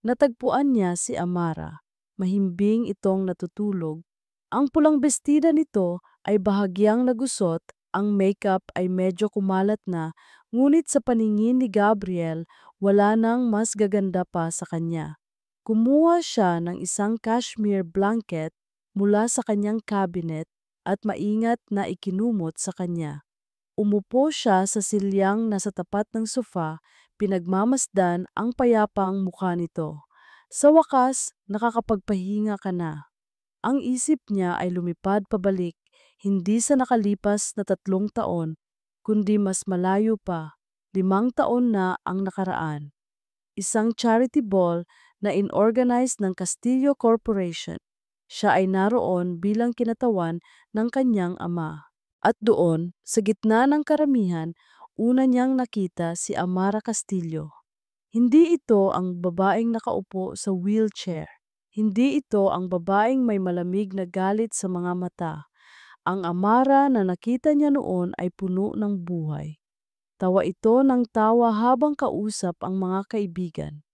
natagpuan niya si Amara. Mahimbing itong natutulog. Ang pulang bestida nito ay bahagyang nagusot, ang makeup ay medyo kumalat na, ngunit sa paningin ni Gabriel, wala nang mas gaganda pa sa kanya. Kumuha siya ng isang cashmere blanket mula sa kanyang cabinet at maingat na ikinumot sa kanya. Umupo siya sa silyang nasa tapat ng sofa, pinagmamasdan ang payapang mukha nito. Sa wakas, nakakapagpahinga ka na. Ang isip niya ay lumipad pabalik, hindi sa nakalipas na 3 taon, kundi mas malayo pa, 5 taon na ang nakaraan. Isang charity ball na inorganize ng Castillo Corporation. Siya ay naroon bilang kinatawan ng kanyang ama. At doon, sa gitna ng karamihan, una niyang nakita si Amara Castillo. Hindi ito ang babaeng nakaupo sa wheelchair. Hindi ito ang babaeng may malamig na galit sa mga mata. Ang Amara na nakita niya noon ay puno ng buhay. Tawa ito ng tawa habang kausap ang mga kaibigan.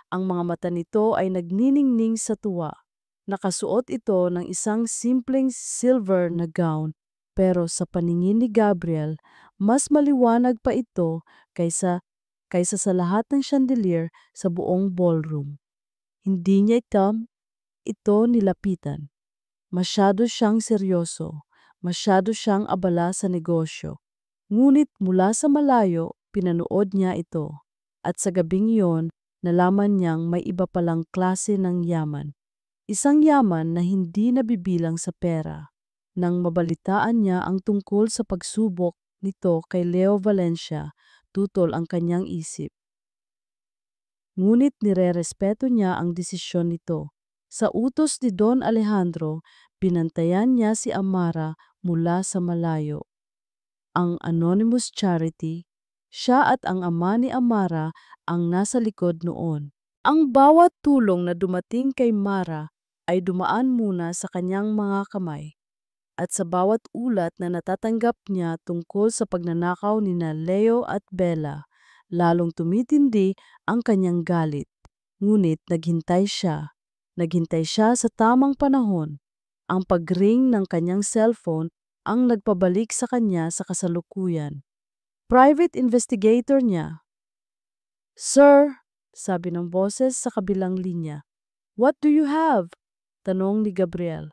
Ang mga mata nito ay nagniningning sa tuwa. Nakasuot ito ng isang simpleng silver na gown, pero sa paningin ni Gabriel, Mas maliwanag pa ito kaysa sa lahat ng chandelier sa buong ballroom. Hindi niya ito nilapitan. Masyado siyang seryoso, masyado siyang abala sa negosyo. Ngunit mula sa malayo, pinanood niya ito. At sa gabing iyon, nalaman niyang may iba palang klase ng yaman. Isang yaman na hindi nabibilang sa pera. Nang mabalitaan niya ang tungkol sa pagsubok nito kay Leo Valencia, tutol ang kanyang isip. Ngunit nirerespeto niya ang desisyon nito. Sa utos ni Don Alejandro, binantayan niya si Amara mula sa malayo. Ang anonymous charity, siya at ang ama ni Amara ang nasa likod noon. Ang bawat tulong na dumating kay Mara ay dumaan muna sa kanyang mga kamay. At sa bawat ulat na natatanggap niya tungkol sa pagnanakaw ni Leo at Bella, lalong tumitindi ang kanyang galit. Ngunit naghintay siya. Naghintay siya sa tamang panahon. Ang pag-ring ng kanyang cellphone ang nagpabalik sa kanya sa kasalukuyan. Private investigator niya. "Sir," sabi ng boses sa kabilang linya. "What do you have?" tanong ni Gabriel.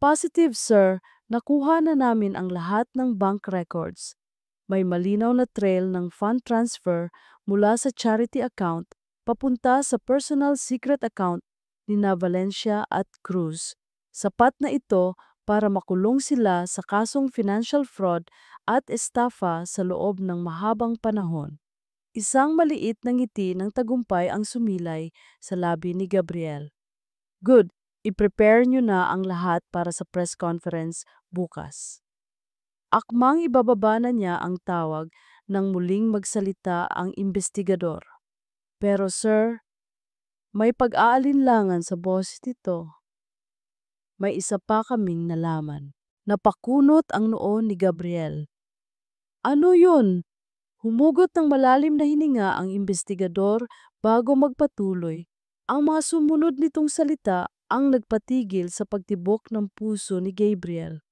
"Positive, sir. Nakuha na namin ang lahat ng bank records. May malinaw na trail ng fund transfer mula sa charity account papunta sa personal secret account ni Valencia at Cruz. Sapat na ito para makulong sila sa kasong financial fraud at estafa sa loob ng mahabang panahon." Isang maliit na ngiti ng tagumpay ang sumilay sa labi ni Gabriel. "Good, i-prepare nyo na ang lahat para sa press conference bukas." Akmang ibababa na niya ang tawag nang muling magsalita ang investigador. "Pero sir, may pag-aalinlangan sa boses nito. May isa pa kaming nalaman." Napakunot ang noo ni Gabriel. "Ano yun?" Humugot ng malalim na hininga ang investigador bago magpatuloy. Ang mga sumunod nitong salita ang nagpatigil sa pagtibok ng puso ni Gabriel.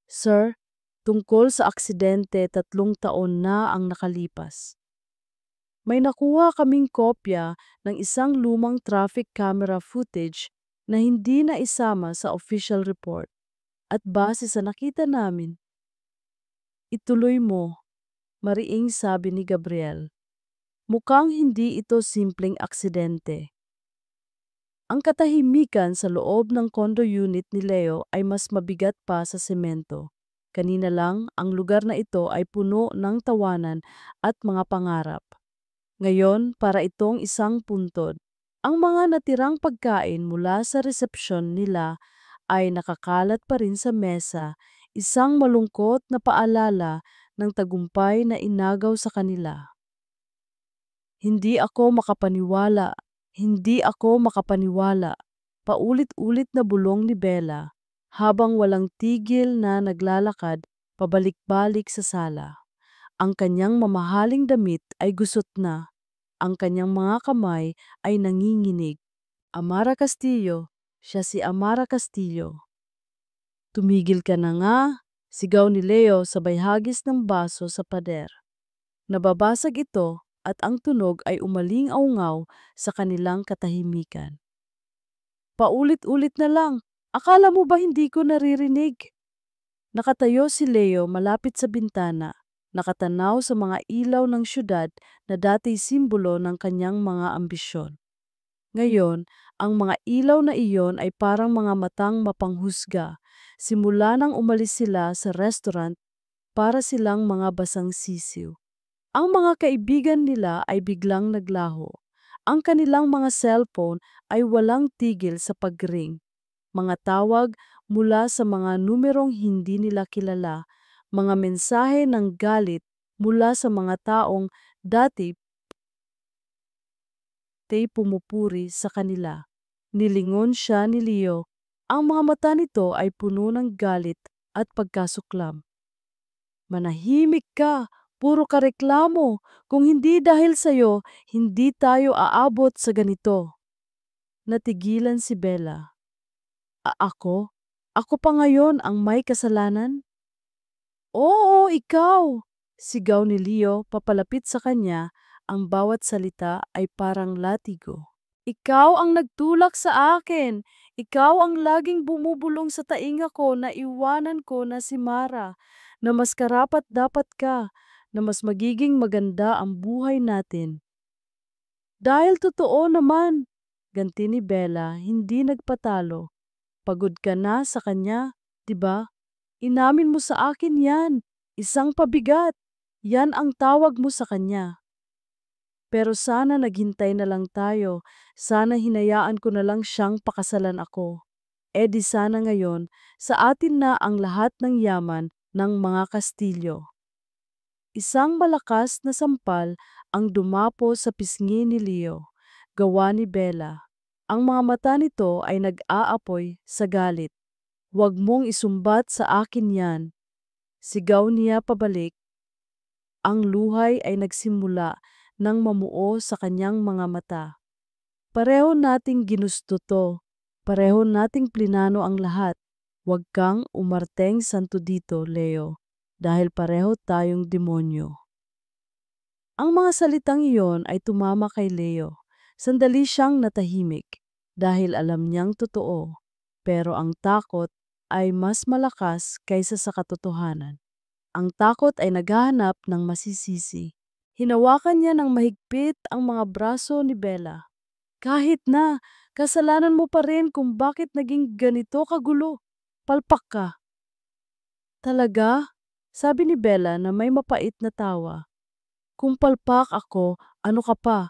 "Sir, tungkol sa aksidente 3 taon na ang nakalipas. May nakuha kaming kopya ng isang lumang traffic camera footage na hindi na isama sa official report. At base sa nakita namin, ituloy mo," mariing sabi ni Gabriel. "Mukhang hindi ito simpleng aksidente." Ang katahimikan sa loob ng condo unit ni Leo ay mas mabigat pa sa semento. Kanina lang, ang lugar na ito ay puno ng tawanan at mga pangarap. Ngayon, para itong isang puntod. Ang mga natirang pagkain mula sa resepsyon nila ay nakakalat pa rin sa mesa, isang malungkot na paalala ng tagumpay na inagaw sa kanila. Hindi ako makapaniwala, hindi ako makapaniwala." Paulit-ulit na bulong ni Bella habang walang tigil na naglalakad pabalik-balik sa sala. Ang kanyang mamahaling damit ay gusot na, ang kanyang mga kamay ay nanginginig. "Amara Castillo, siya si Amara Castillo." "Tumigil ka na nga," sigaw ni Leo sabay hagis ng baso sa pader. Nababasag ito at ang tunog ay umaling-aungaw sa kanilang katahimikan. "Paulit-ulit na lang, akala mo ba hindi ko naririnig?" Nakatayo si Leo malapit sa bintana, nakatanaw sa mga ilaw ng syudad na dati simbolo ng kanyang mga ambisyon. Ngayon, ang mga ilaw na iyon ay parang mga matang mapanghusga. Simula nang umalis sila sa restaurant, para silang mga basang sisiw. Ang mga kaibigan nila ay biglang naglaho. Ang kanilang mga cellphone ay walang tigil sa pag-ring. Mga tawag mula sa mga numerong hindi nila kilala, mga mensahe ng galit mula sa mga taong dati pumupuri sa kanila. Nilingon siya ni Leo. Ang mga mata nito ay puno ng galit at pagkasuklam. "Manahimik ka! Puro ka reklamo! Kung hindi dahil sa'yo, hindi tayo aabot sa ganito." Natigilan si Bella. Ako? Ako pa ngayon ang may kasalanan?" "Oo, ikaw! Sigaw ni Leo papalapit sa kanya, ang bawat salita ay parang latigo. Ikaw ang nagtulak sa akin. Ikaw ang laging bumubulong sa tainga ko na iwanan ko na si Mara, na mas karapat dapat ka, na mas magiging maganda ang buhay natin. Dahil totoo naman, ganti ni Bella, hindi nagpatalo. Pagod ka na sa kanya, 'di ba? Inamin mo sa akin 'yan, isang pabigat. 'Yan ang tawag mo sa kanya. Pero sana naghintay na lang tayo, sana hinayaan ko na lang siyang pakasalan ako. Eh di sana ngayon, sa atin na ang lahat ng yaman ng mga Kastilyo. Isang malakas na sampal ang dumapo sa pisngi ni Leo, gawa ni Bella. Ang mga mata nito ay nag-aapoy sa galit. Huwag mong isumbat sa akin yan. Sigaw niya pabalik. Ang luhay ay nagsimula nang mamuo sa kanyang mga mata. Pareho nating ginusto to. Pareho nating plinano ang lahat. Huwag kang umarteng santo dito, Leo, dahil pareho tayong demonyo. Ang mga salitang iyon ay tumama kay Leo. Sandali siyang natahimik dahil alam niyang totoo. Pero ang takot ay mas malakas kaysa sa katotohanan. Ang takot ay naghahanap ng masisisi. Hinawakan niya ng mahigpit ang mga braso ni Bella. Kahit na, kasalanan mo pa rin kung bakit naging ganito kagulo. Palpak ka. Talaga? Sabi ni Bella na may mapait na tawa. Kung palpak ako, ano ka pa?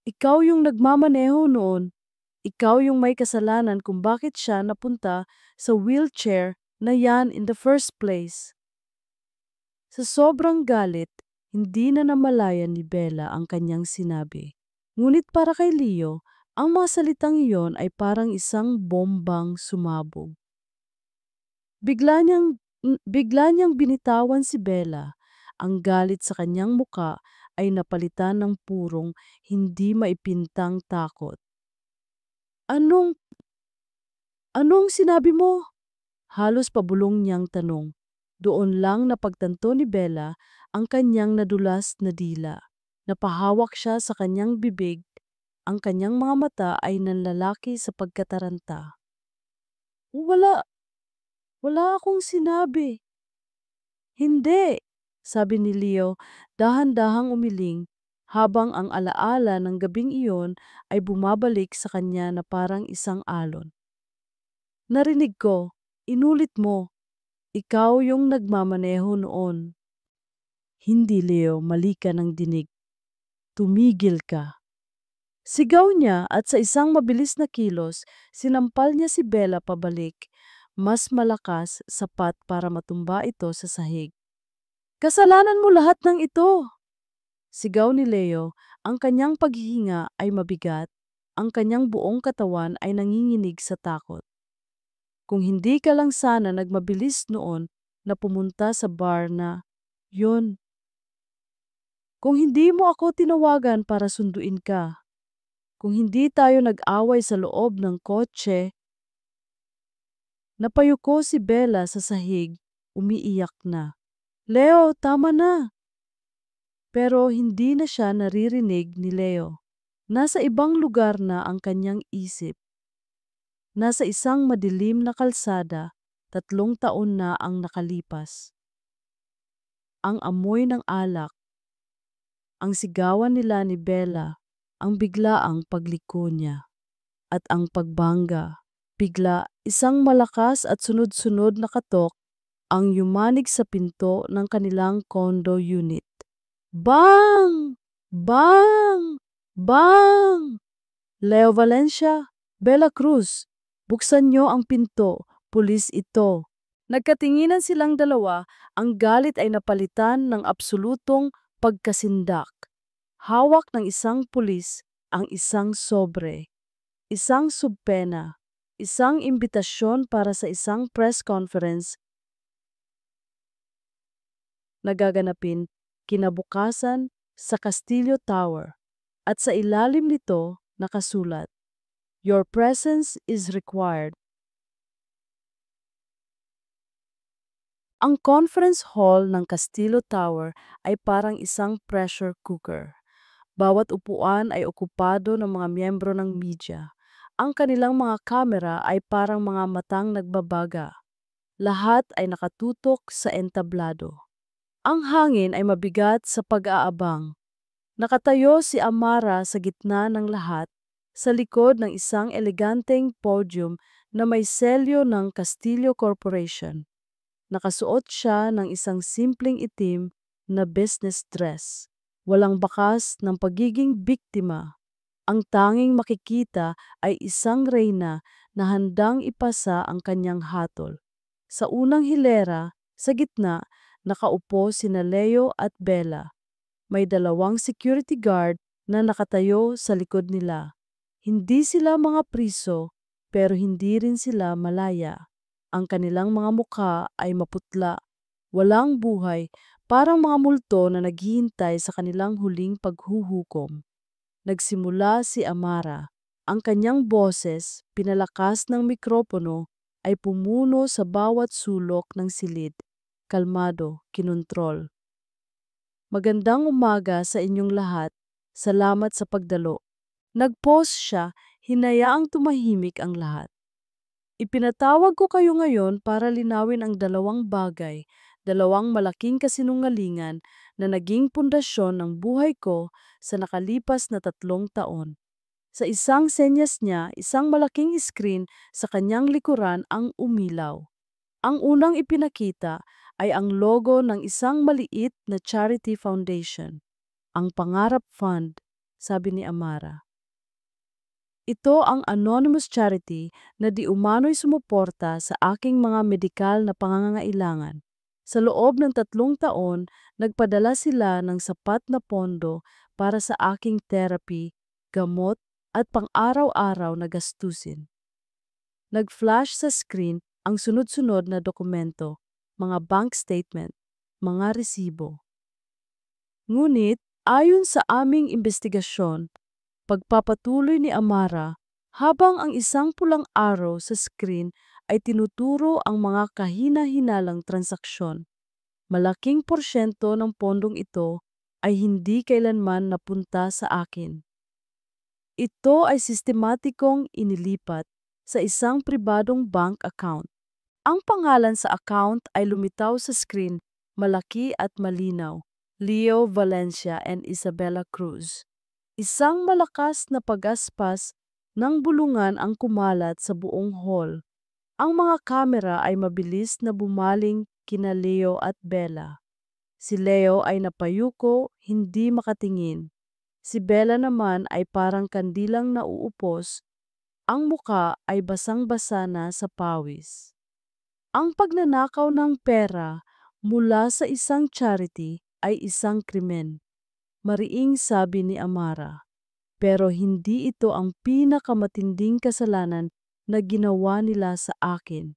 Ikaw yung nagmamaneho noon. Ikaw yung may kasalanan kung bakit siya napunta sa wheelchair na yan in the first place. Sa sobrang galit, hindi na namalayan ni Bella ang kanyang sinabi. Ngunit para kay Leo, ang mga salitang iyon ay parang isang bombang sumabog. Bigla niyang binitawan si Bella. Ang galit sa kanyang muka ay napalitan ng purong hindi maipintang takot. Anong, anong sinabi mo? Halos pabulong niyang tanong. Doon lang napagtanto ni Bella ang kanyang nadulas na dila. Napahawak siya sa kanyang bibig. Ang kanyang mga mata ay nanlalaki sa pagkataranta. Wala, wala akong sinabi. Hindi, sabi ni Leo, dahan-dahang umiling, habang ang alaala ng gabing iyon ay bumabalik sa kanya na parang isang alon. Narinig ko, inulit mo, ikaw yung nagmamaneho noon. Hindi, Leo, mali ka ng dinig. Tumigil ka. Sigaw niya at sa isang mabilis na kilos, sinampal niya si Bella pabalik, mas malakas sapat para matumba ito sa sahig. Kasalanan mo lahat ng ito! Sigaw ni Leo, ang kanyang paghihinga ay mabigat, ang kanyang buong katawan ay nanginginig sa takot. Kung hindi ka lang sana nagmabilis noon na pumunta sa bar na, yun. Kung hindi mo ako tinawagan para sunduin ka, kung hindi tayo nag-away sa loob ng kotse, napayuko si Bella sa sahig, umiiyak na. Leo, tama na! Pero hindi na siya naririnig ni Leo. Nasa ibang lugar na ang kanyang isip. Nasa isang madilim na kalsada, 3 taon na ang nakalipas. Ang amoy ng alak, ang sigawan nila ni Bella, ang biglaang pagliko niya, at ang pagbangga. Bigla, isang malakas at sunod-sunod na katok ang yumanig sa pinto ng kanilang condo unit. Bang! Bang! Bang! Leo Valencia, Bella Cruz, buksan niyo ang pinto, pulis ito. Nagkatinginan silang dalawa, ang galit ay napalitan ng absolutong pagkasindak. Hawak ng isang pulis ang isang sobre, isang subpena, isang imbitasyon para sa isang press conference na gaganapin kinabukasan sa Castillo Tower. At sa ilalim nito nakasulat, Your presence is required. Ang conference hall ng Castillo Tower ay parang isang pressure cooker. Bawat upuan ay okupado ng mga miyembro ng media. Ang kanilang mga kamera ay parang mga matang nagbabaga. Lahat ay nakatutok sa entablado. Ang hangin ay mabigat sa pag-aabang. Nakatayo si Amara sa gitna ng lahat, sa likod ng isang eleganteng podium na may selyo ng Castillo Corporation. Nakasuot siya ng isang simpleng itim na business dress. Walang bakas ng pagiging biktima. Ang tanging makikita ay isang reyna na handang ipasa ang kanyang hatol. Sa unang hilera, sa gitna, nakaupo sina Leo at Bella. May dalawang security guard na nakatayo sa likod nila. Hindi sila mga priso, pero hindi rin sila malaya. Ang kanilang mga mukha ay maputla, walang buhay, parang mga multo na naghihintay sa kanilang huling paghuhukom. Nagsimula si Amara. Ang kanyang boses, pinalakas ng mikropono, ay pumuno sa bawat sulok ng silid. Kalmado, kinontrol. Magandang umaga sa inyong lahat. Salamat sa pagdalo. Nag-pause siya, hinayaang tumahimik ang lahat. Ipinatawag ko kayo ngayon para linawin ang dalawang bagay, dalawang malaking kasinungalingan na naging pundasyon ng buhay ko sa nakalipas na 3 taon. Sa isang senyas niya, isang malaking screen sa kanyang likuran ang umilaw. Ang unang ipinakita ay ang logo ng isang maliit na charity foundation, ang Pangarap Fund, sabi ni Amara. Ito ang anonymous charity na di umano'y sumuporta sa aking mga medikal na pangangailangan. Sa loob ng 3 taon, nagpadala sila ng sapat na pondo para sa aking therapy, gamot, at pang-araw-araw na gastusin. Nag-flash sa screen ang sunod-sunod na dokumento, mga bank statement, mga resibo. Ngunit, ayon sa aming investigasyon, pagpapatuloy ni Amara, habang ang isang pulang araw sa screen ay tinuturo ang mga kahina-hinalang transaksyon. Malaking porsyento ng pondong ito ay hindi kailanman napunta sa akin. Ito ay sistematikong inilipat sa isang pribadong bank account. Ang pangalan sa account ay lumitaw sa screen, malaki at malinaw, Leo Valencia and Isabella Cruz. Isang malakas na pagaspas ng bulungan ang kumalat sa buong hall. Ang mga kamera ay mabilis na bumaling kina Leo at Bella. Si Leo ay napayuko, hindi makatingin. Si Bella naman ay parang kandilang nauupos, ang muka ay basang-basa na sa pawis. Ang pagnanakaw ng pera mula sa isang charity ay isang krimen, mariing sabi ni Amara. Pero hindi ito ang pinakamatinding kasalanan na ginawa nila sa akin.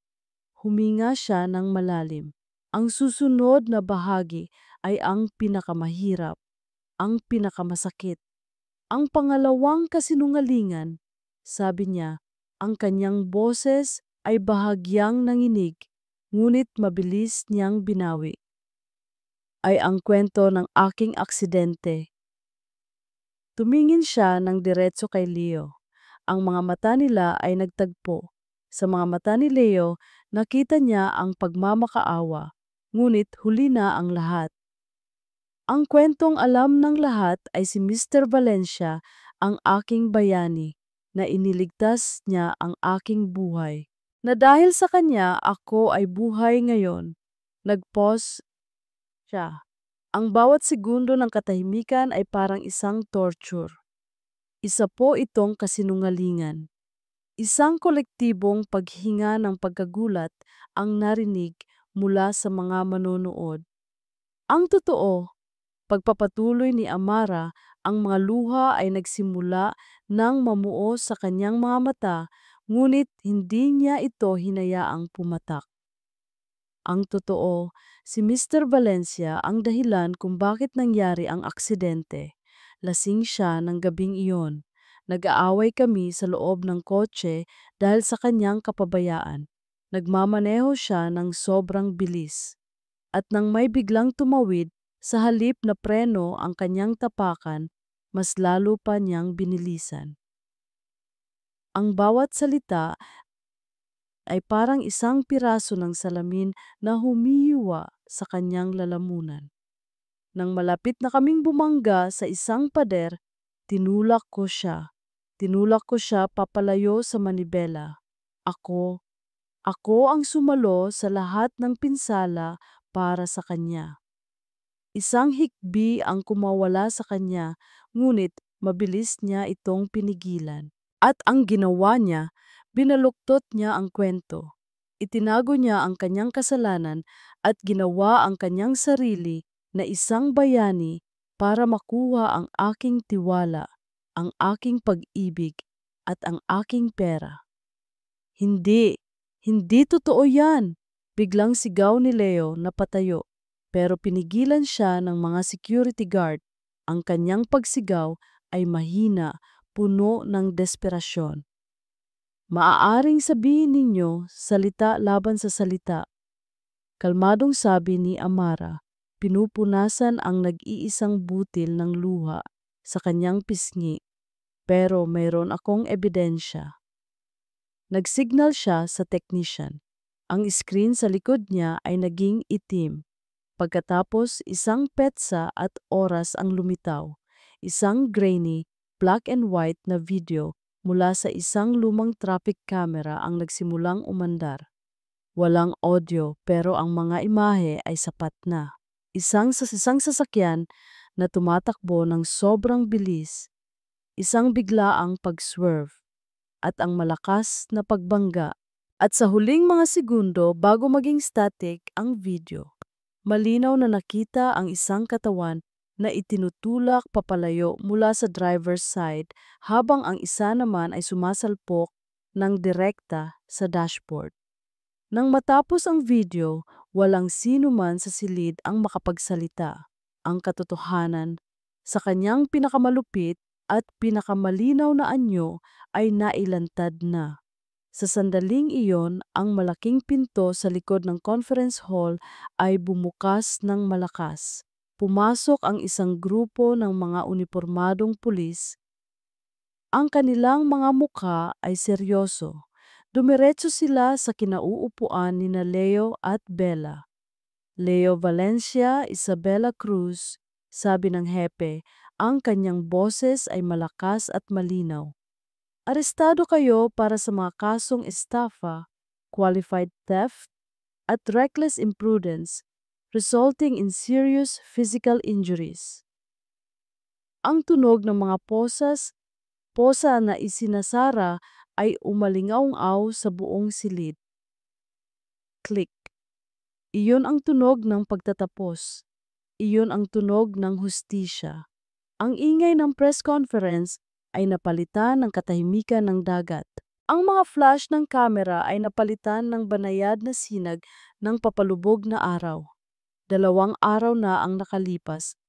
Huminga siya ng malalim. Ang susunod na bahagi ay ang pinakamahirap, ang pinakamasakit. Ang pangalawang kasinungalingan, sabi niya, ang kanyang boses ay bahagyang nanginig, ngunit mabilis niyang binawi. Ay ang kwento ng aking aksidente. Tumingin siya ng diretso kay Leo. Ang mga mata nila ay nagtagpo. Sa mga mata ni Leo, nakita niya ang pagmamakaawa, ngunit huli na ang lahat. Ang kwentong alam ng lahat ay si Mr. Valencia, ang aking bayani, na iniligtas niya ang aking buhay. Na dahil sa kanya ako ay buhay ngayon. Nag-pause siya. Ang bawat segundo ng katahimikan ay parang isang torture. Isa po itong kasinungalingan. Isang kolektibong paghinga ng pagkagulat ang narinig mula sa mga manonood. Ang totoo, pagpapatuloy ni Amara, ang mga luha ay nagsimula nang mamuo sa kanyang mga mata, ngunit hindi niya ito hinayaang pumatak. Ang totoo, si Mr. Valencia ang dahilan kung bakit nangyari ang aksidente. Lasing siya ng gabing iyon. Nag-aaway kami sa loob ng kotse dahil sa kanyang kapabayaan. Nagmamaneho siya ng sobrang bilis. At nang may biglang tumawid, sa halip na preno ang kanyang tapakan, mas lalo pa niyang binilisan. Ang bawat salita ay parang isang piraso ng salamin na humihiwa sa kanyang lalamunan. Nang malapit na kaming bumangga sa isang pader, tinulak ko siya. Tinulak ko siya papalayo sa manibela. Ako ang sumalo sa lahat ng pinsala para sa kanya. Isang hikbi ang kumawala sa kanya, ngunit mabilis niya itong pinigilan. At ang ginawa niya, binaluktot niya ang kwento. Itinago niya ang kanyang kasalanan at ginawa ang kanyang sarili na isang bayani para makuha ang aking tiwala, ang aking pag-ibig, at ang aking pera. Hindi, hindi totoo yan! Biglang sigaw ni Leo na patayo, pero pinigilan siya ng mga security guard. Ang kanyang pagsigaw ay mahina, puno ng desperasyon. Maaaring sabihin ninyo, salita laban sa salita. Kalmadong sabi ni Amara, pinupunasan ang nag-iisang butil ng luha sa kanyang pisngi, pero mayroon akong ebidensya. Nagsignal siya sa technician. Ang screen sa likod niya ay naging itim. Pagkatapos, isang petsa at oras ang lumitaw. Isang grainy, black and white na video mula sa isang lumang traffic camera ang nagsimulang umandar. Walang audio pero ang mga imahe ay sapat na. Isang sasakyan na tumatakbo ng sobrang bilis, isang biglaang pag-swerve, at ang malakas na pagbangga. At sa huling mga segundo bago maging static ang video, malinaw na nakita ang isang katawan na itinutulak papalayo mula sa driver's side habang ang isa naman ay sumasalpok ng direkta sa dashboard. Nang matapos ang video, walang sino man sa silid ang makapagsalita. Ang katotohanan sa kanyang pinakamalupit at pinakamalinaw na anyo ay nailantad na. Sa sandaling iyon, ang malaking pinto sa likod ng conference hall ay bumukas ng malakas. Pumasok ang isang grupo ng mga unipormadong pulis. Ang kanilang mga mukha ay seryoso. Dumiretso sila sa kinauupuan ni Leo at Bella. Leo Valencia, Isabella Cruz, sabi ng hepe, ang kanyang boses ay malakas at malinaw. Arestado kayo para sa mga kasong estafa, qualified theft, at reckless imprudence resulting in serious physical injuries. Ang tunog ng mga posa na isinasara ay umalingaw-ngaw sa buong silid. Click. Iyon ang tunog ng pagtatapos. Iyon ang tunog ng hustisya. Ang ingay ng press conference ay napalitan ng katahimikan ng dagat. Ang mga flash ng kamera ay napalitan ng banayad na sinag ng papalubog na araw. 2 araw na ang nakalipas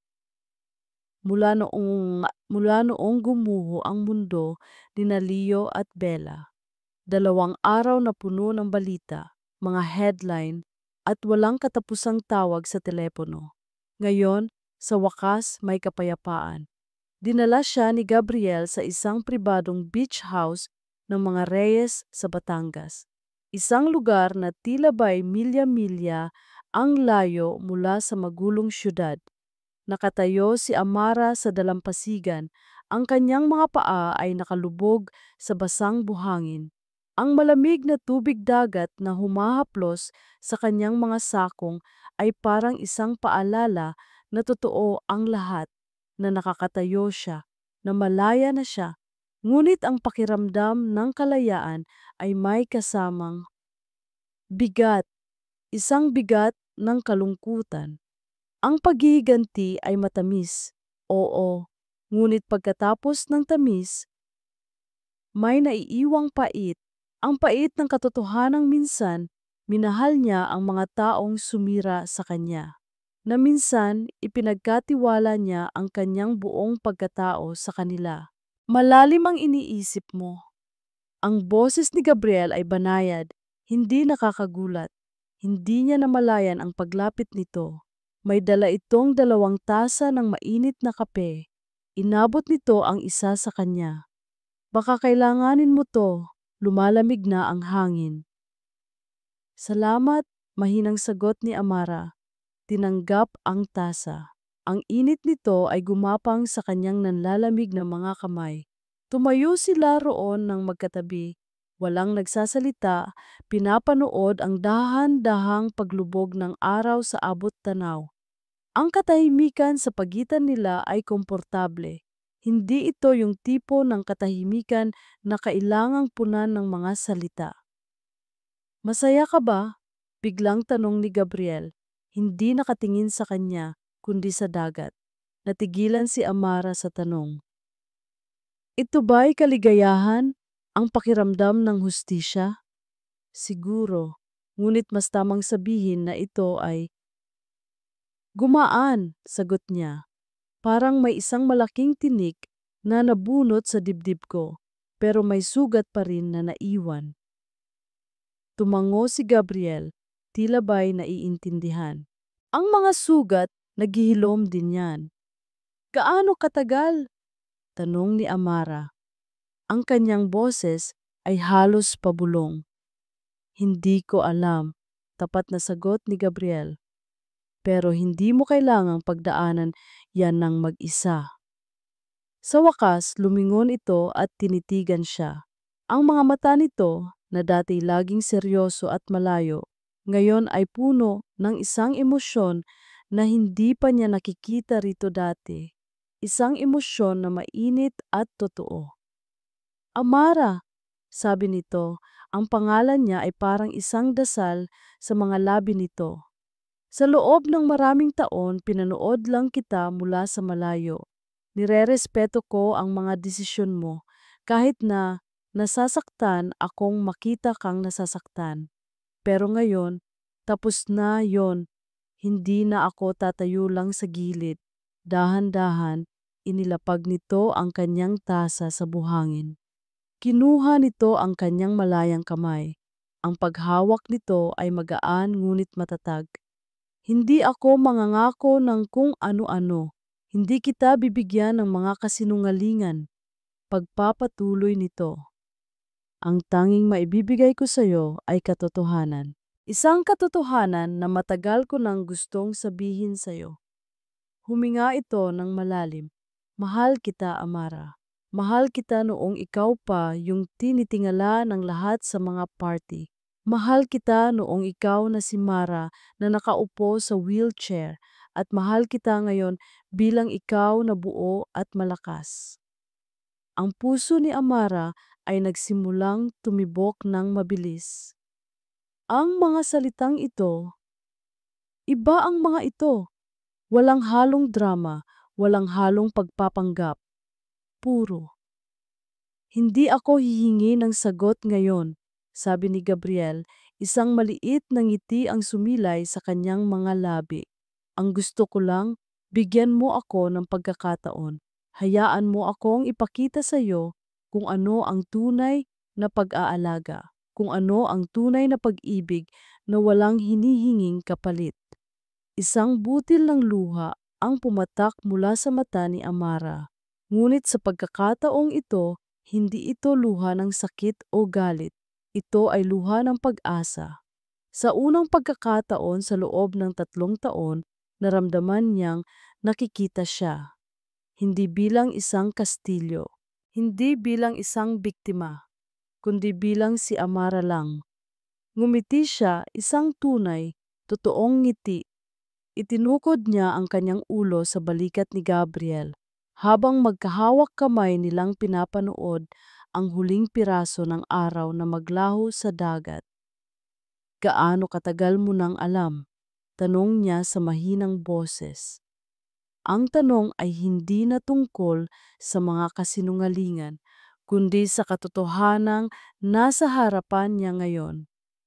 mula noong gumuho ang mundo ni Leo at Bella. 2 araw na puno ng balita, mga headline, at walang katapusang tawag sa telepono. Ngayon, sa wakas may kapayapaan. Dinala siya ni Gabriel sa isang pribadong beach house ng mga Reyes sa Batangas. Isang lugar na tila ba'y milya-milya ang layo mula sa magulong syudad. Nakatayo si Amara sa dalampasigan. Ang kanyang mga paa ay nakalubog sa basang buhangin. Ang malamig na tubig dagat na humahaplos sa kanyang mga sakong ay parang isang paalala na totoo ang lahat, na nakakatayo siya, na malaya na siya. Ngunit ang pakiramdam ng kalayaan ay may kasamang bigat, isang bigat ng kalungkutan. Ang paghihiganti ay matamis, oo, ngunit pagkatapos ng tamis, may naiiwang pait. Ang pait ng katotohanang minsan, minahal niya ang mga taong sumira sa kanya. Na minsan, ipinagkatiwala niya ang kanyang buong pagkatao sa kanila. Malalim ang iniisip mo. Ang boses ni Gabriel ay banayad, hindi nakakagulat. Hindi niya namalayan ang paglapit nito. May dala itong 2 tasa ng mainit na kape. Inabot nito ang isa sa kanya. Baka kailanganin mo to, lumalamig na ang hangin. Salamat, mahinang sagot ni Amara. Tinanggap ang tasa. Ang init nito ay gumapang sa kanyang nanlalamig na mga kamay. Tumayo sila roon ng magkatabi. Walang nagsasalita, pinapanood ang dahan-dahang paglubog ng araw sa abot tanaw. Ang katahimikan sa pagitan nila ay komportable. Hindi ito yung tipo ng katahimikan na kailangang punan ng mga salita. Masaya ka ba? Biglang tanong ni Gabriel. Hindi nakatingin sa kanya, kundi sa dagat. Natigilan si Amara sa tanong. Ito ba'y kaligayahan? Ang pakiramdam ng hustisya? Siguro, ngunit mas tamang sabihin na ito ay gumaan, sagot niya. Parang may isang malaking tinik na nabunot sa dibdib ko, pero may sugat pa rin na naiwan. Tumango si Gabriel, tila ba'y naiintindihan. Ang mga sugat, naghihilom din yan. Gaano katagal? Tanong ni Amara. Ang kanyang boses ay halos pabulong. Hindi ko alam, tapat na sagot ni Gabriel. Pero hindi mo kailangang pagdaanan yan ng mag-isa. Sa wakas, lumingon ito at tinitigan siya. Ang mga mata nito, na dati laging seryoso at malayo, ngayon ay puno ng isang emosyon na hindi pa niya nakikita rito dati. Isang emosyon na mainit at totoo. Amara, sabi nito, ang pangalan niya ay parang isang dasal sa mga labi nito. Sa loob ng maraming taon, pinanood lang kita mula sa malayo. Nirerespeto ko ang mga desisyon mo, kahit na nasasaktan akong makita kang nasasaktan. Pero ngayon, tapos na yon. Hindi na ako tatayo lang sa gilid. Dahan-dahan, inilapag nito ang kanyang tasa sa buhangin. Kinuha nito ang kanyang malayang kamay. Ang paghawak nito ay magaan ngunit matatag. Hindi ako mangangako ng kung ano-ano. Hindi kita bibigyan ng mga kasinungalingan. Pagpapatuloy nito. Ang tanging maibibigay ko sa iyo ay katotohanan. Isang katotohanan na matagal ko nang gustong sabihin sa iyo. Huminga ito ng malalim. Mahal kita, Amara. Mahal kita noong ikaw pa yung tinitingala ng lahat sa mga party. Mahal kita noong ikaw na si Mara na nakaupo sa wheelchair at mahal kita ngayon bilang ikaw na buo at malakas. Ang puso ni Amara ay nagsimulang tumibok ng mabilis. Ang mga salitang ito, iba ang mga ito. Walang halong drama, walang halong pagpapanggap. Puro. Hindi ako hihingi ng sagot ngayon, sabi ni Gabriel, isang maliit na ngiti ang sumilay sa kanyang mga labi. Ang gusto ko lang, bigyan mo ako ng pagkakataon. Hayaan mo akong ipakita sa iyo kung ano ang tunay na pag-aalaga, kung ano ang tunay na pag-ibig na walang hinihinging kapalit. Isang butil ng luha ang pumatak mula sa mata ni Amara. Ngunit sa pagkakataong ito, hindi ito luha ng sakit o galit. Ito ay luha ng pag-asa. Sa unang pagkakataon sa loob ng 3 taon, naramdaman niyang nakikita siya. Hindi bilang isang kastilyo, hindi bilang isang biktima, kundi bilang si Amara lang. Ngumiti siya, isang tunay, totoong ngiti. Itinukod niya ang kanyang ulo sa balikat ni Gabriel, habang magkahawak kamay nilang pinapanood ang huling piraso ng araw na maglaho sa dagat. Gaano katagal mo nang alam? Tanong niya sa mahinang boses. Ang tanong ay hindi na tungkol sa mga kasinungalingan, kundi sa katotohanang nasa harapan niya ngayon.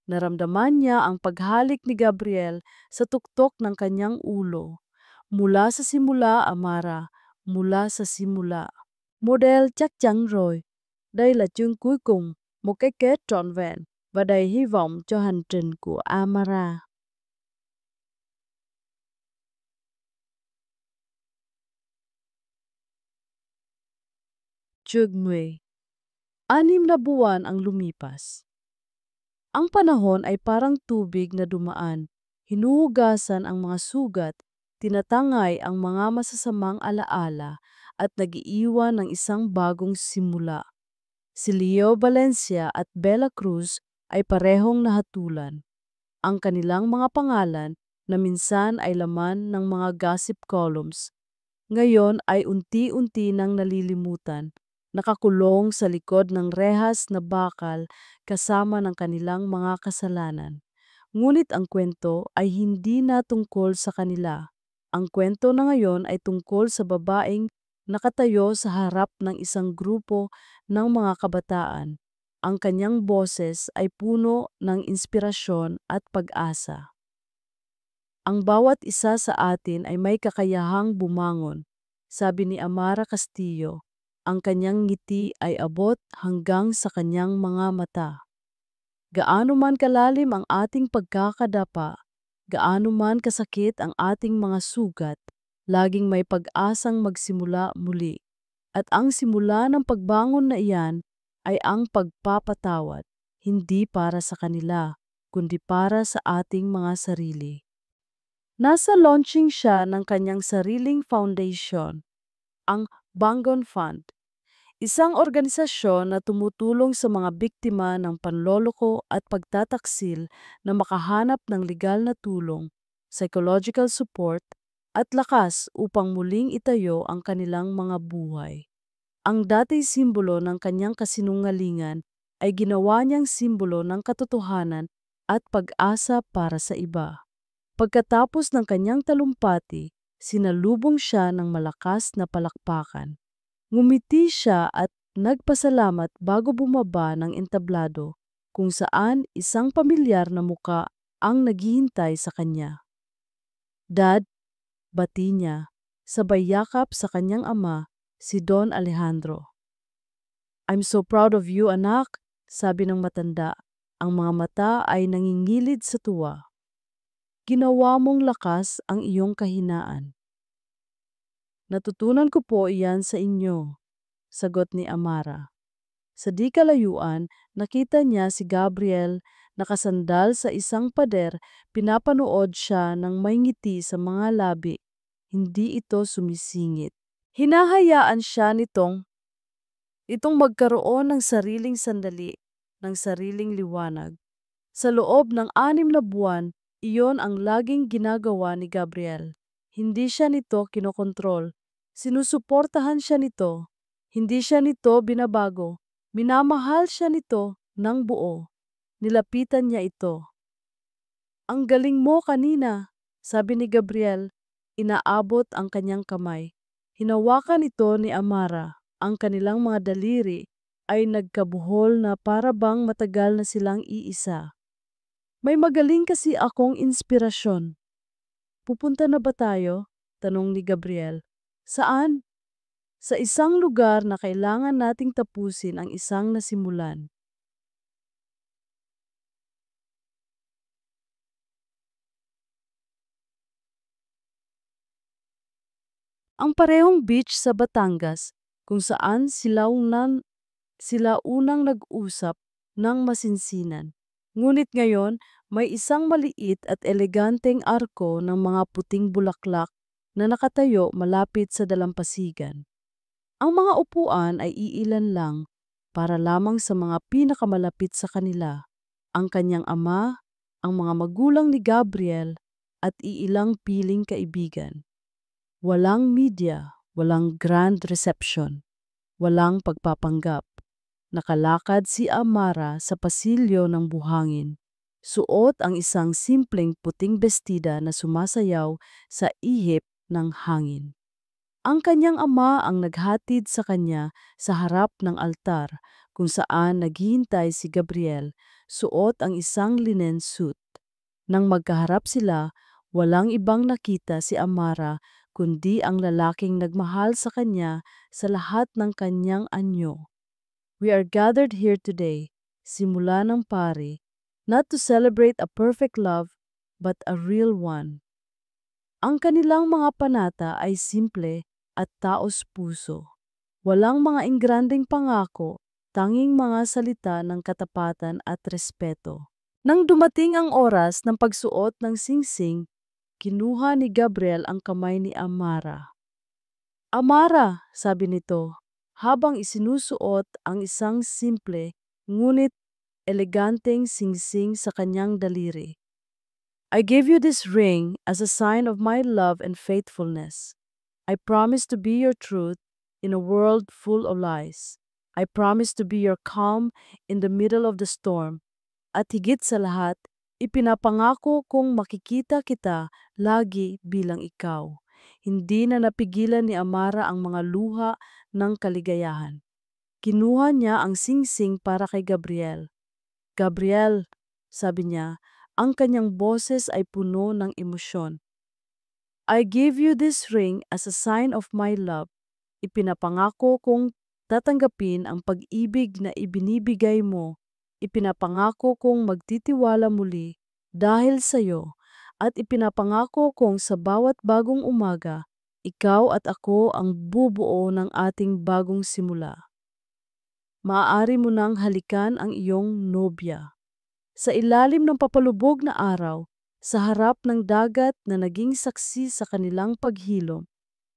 Naramdaman niya ang paghalik ni Gabriel sa tuktok ng kanyang ulo. Mula sa simula, Amara, mula sa simula. Model chắc chắn rồi. Đây là chương cuối cùng, một cái kết trọn vẹn. và đầy hy vọng cho hành trình của Amara. Chương 10. 6 na buwan ang lumipas. Ang panahon ay parang tubig na dumaan. Hinuhugasan ang mga sugat, tinatangay ang mga masasamang alaala at nagiiwan ng isang bagong simula. Si Leo Valencia at Bella Cruz ay parehong nahatulan. Ang kanilang mga pangalan na minsan ay laman ng mga gossip columns, ngayon ay unti-unti nang nalilimutan, nakakulong sa likod ng rehas na bakal kasama ng kanilang mga kasalanan. Ngunit ang kwento ay hindi na tungkol sa kanila. Ang kwento na ngayon ay tungkol sa babaeng nakatayo sa harap ng isang grupo ng mga kabataan. Ang kanyang boses ay puno ng inspirasyon at pag-asa. Ang bawat isa sa atin ay may kakayahang bumangon, sabi ni Amara Castillo. Ang kanyang ngiti ay abot hanggang sa kanyang mga mata. Gaano man kalalim ang ating pagkakadapa, gaano man kasakit ang ating mga sugat, laging may pag-asang magsimula muli. At ang simula ng pagbangon na iyan ay ang pagpapatawad, hindi para sa kanila, kundi para sa ating mga sarili. Nasa launching siya ng kanyang sariling foundation, ang Bangon Fund, isang organisasyon na tumutulong sa mga biktima ng panloloko at pagtataksil na makahanap ng legal na tulong, psychological support, at lakas upang muling itayo ang kanilang mga buhay. Ang dating simbolo ng kanyang kasinungalingan ay ginawa niyang simbolo ng katotohanan at pag-asa para sa iba. Pagkatapos ng kanyang talumpati, sinalubong siya ng malakas na palakpakan. Ngumiti siya at nagpasalamat bago bumaba ng entablado, kung saan isang pamilyar na muka ang naghihintay sa kanya. Dad, bati niya, sabay yakap sa kanyang ama, si Don Alejandro. I'm so proud of you, anak, sabi ng matanda. Ang mga mata ay nangingilid sa tuwa. Ginawa mong lakas ang iyong kahinaan. Natutunan ko po iyan sa inyo, sagot ni Amara. Sa di kalayuan, nakita niya si Gabriel nakasandal sa isang pader, pinapanood siya ng may ngiti sa mga labi. Hindi ito sumisingit. Hinahayaan siya itong magkaroon ng sariling sandali, ng sariling liwanag. Sa loob ng 6 na buwan, iyon ang laging ginagawa ni Gabriel. Hindi siya nito kinokontrol. Sinusuportahan siya nito. Hindi siya nito binabago. Minamahal siya nito ng buo. Nilapitan niya ito. Ang galing mo kanina, sabi ni Gabriel. Inaabot ang kanyang kamay. Hinawakan ito ni Amara. Ang kanilang mga daliri ay nagkabuhol na para bang matagal na silang iisa. May magaling kasi akong inspirasyon. Pupunta na ba tayo? Tanong ni Gabriel. Saan? Sa isang lugar na kailangan nating tapusin ang isang nasimulan. Ang parehong beach sa Batangas kung saan sila unang nag-usap ng masinsinan. Ngunit ngayon, may isang maliit at eleganteng arko ng mga puting bulaklak na nakatayo malapit sa dalampasigan. Ang mga upuan ay iilan lang para lamang sa mga pinakamalapit sa kanila, ang kanyang ama, ang mga magulang ni Gabriel, at iilang piling kaibigan. Walang media, walang grand reception, walang pagpapanggap. Nakalakad si Amara sa pasilyo ng buhangin. Suot ang isang simpleng puting bestida na sumasayaw sa ihip ng hangin. Ang kanyang ama ang naghatid sa kanya sa harap ng altar kung saan naghihintay si Gabriel, suot ang isang linen suit. Nang magkaharap sila, walang ibang nakita si Amara kundi ang lalaking nagmahal sa kanya sa lahat ng kanyang anyo. We are gathered here today simula ng pari, not to celebrate a perfect love, but a real one. Ang kanilang mga panata ay simple at taos-puso. Walang mga ingranding pangako, tanging mga salita ng katapatan at respeto. Nang dumating ang oras ng pagsuot ng singsing, kinuha ni Gabriel ang kamay ni Amara. Amara, sabi nito, habang isinusuot ang isang simple ngunit eleganteng singsing sa kanyang daliri. I give you this ring as a sign of my love and faithfulness. I promise to be your truth in a world full of lies. I promise to be your calm in the middle of the storm. At higit sa lahat, ipinapangako kong makikita kita lagi bilang ikaw. Hindi na napigilan ni Amara ang mga luha ng kaligayahan. Kinuha niya ang singsing para kay Gabriel. Gabriel, sabi niya, ang kanyang boses ay puno ng emosyon. I give you this ring as a sign of my love. Ipinapangako kong tatanggapin ang pag-ibig na ibinibigay mo. Ipinapangako kong magtitiwala muli dahil sa iyo at ipinapangako kong sa bawat bagong umaga, ikaw at ako ang bubuo ng ating bagong simula. Maaari mo nang halikan ang iyong nobya. Sa ilalim ng papalubog na araw, sa harap ng dagat na naging saksi sa kanilang paghilom,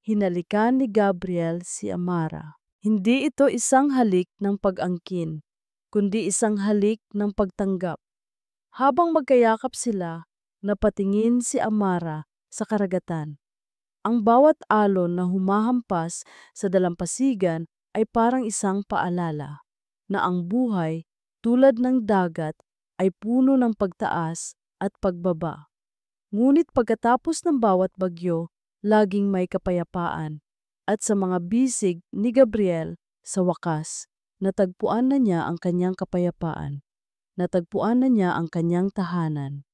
hinalikan ni Gabriel si Amara. Hindi ito isang halik ng pag-angkin, kundi isang halik ng pagtanggap. Habang magkayakap sila, napatingin si Amara sa karagatan. Ang bawat alon na humahampas sa dalampasigan ay parang isang paalala na ang buhay, tulad ng dagat, ay puno ng pagtaas at pagbaba. Ngunit pagkatapos ng bawat bagyo, laging may kapayapaan. At sa mga bisig ni Gabriel, sa wakas, natagpuan na niya ang kanyang kapayapaan. Natagpuan na niya ang kanyang tahanan.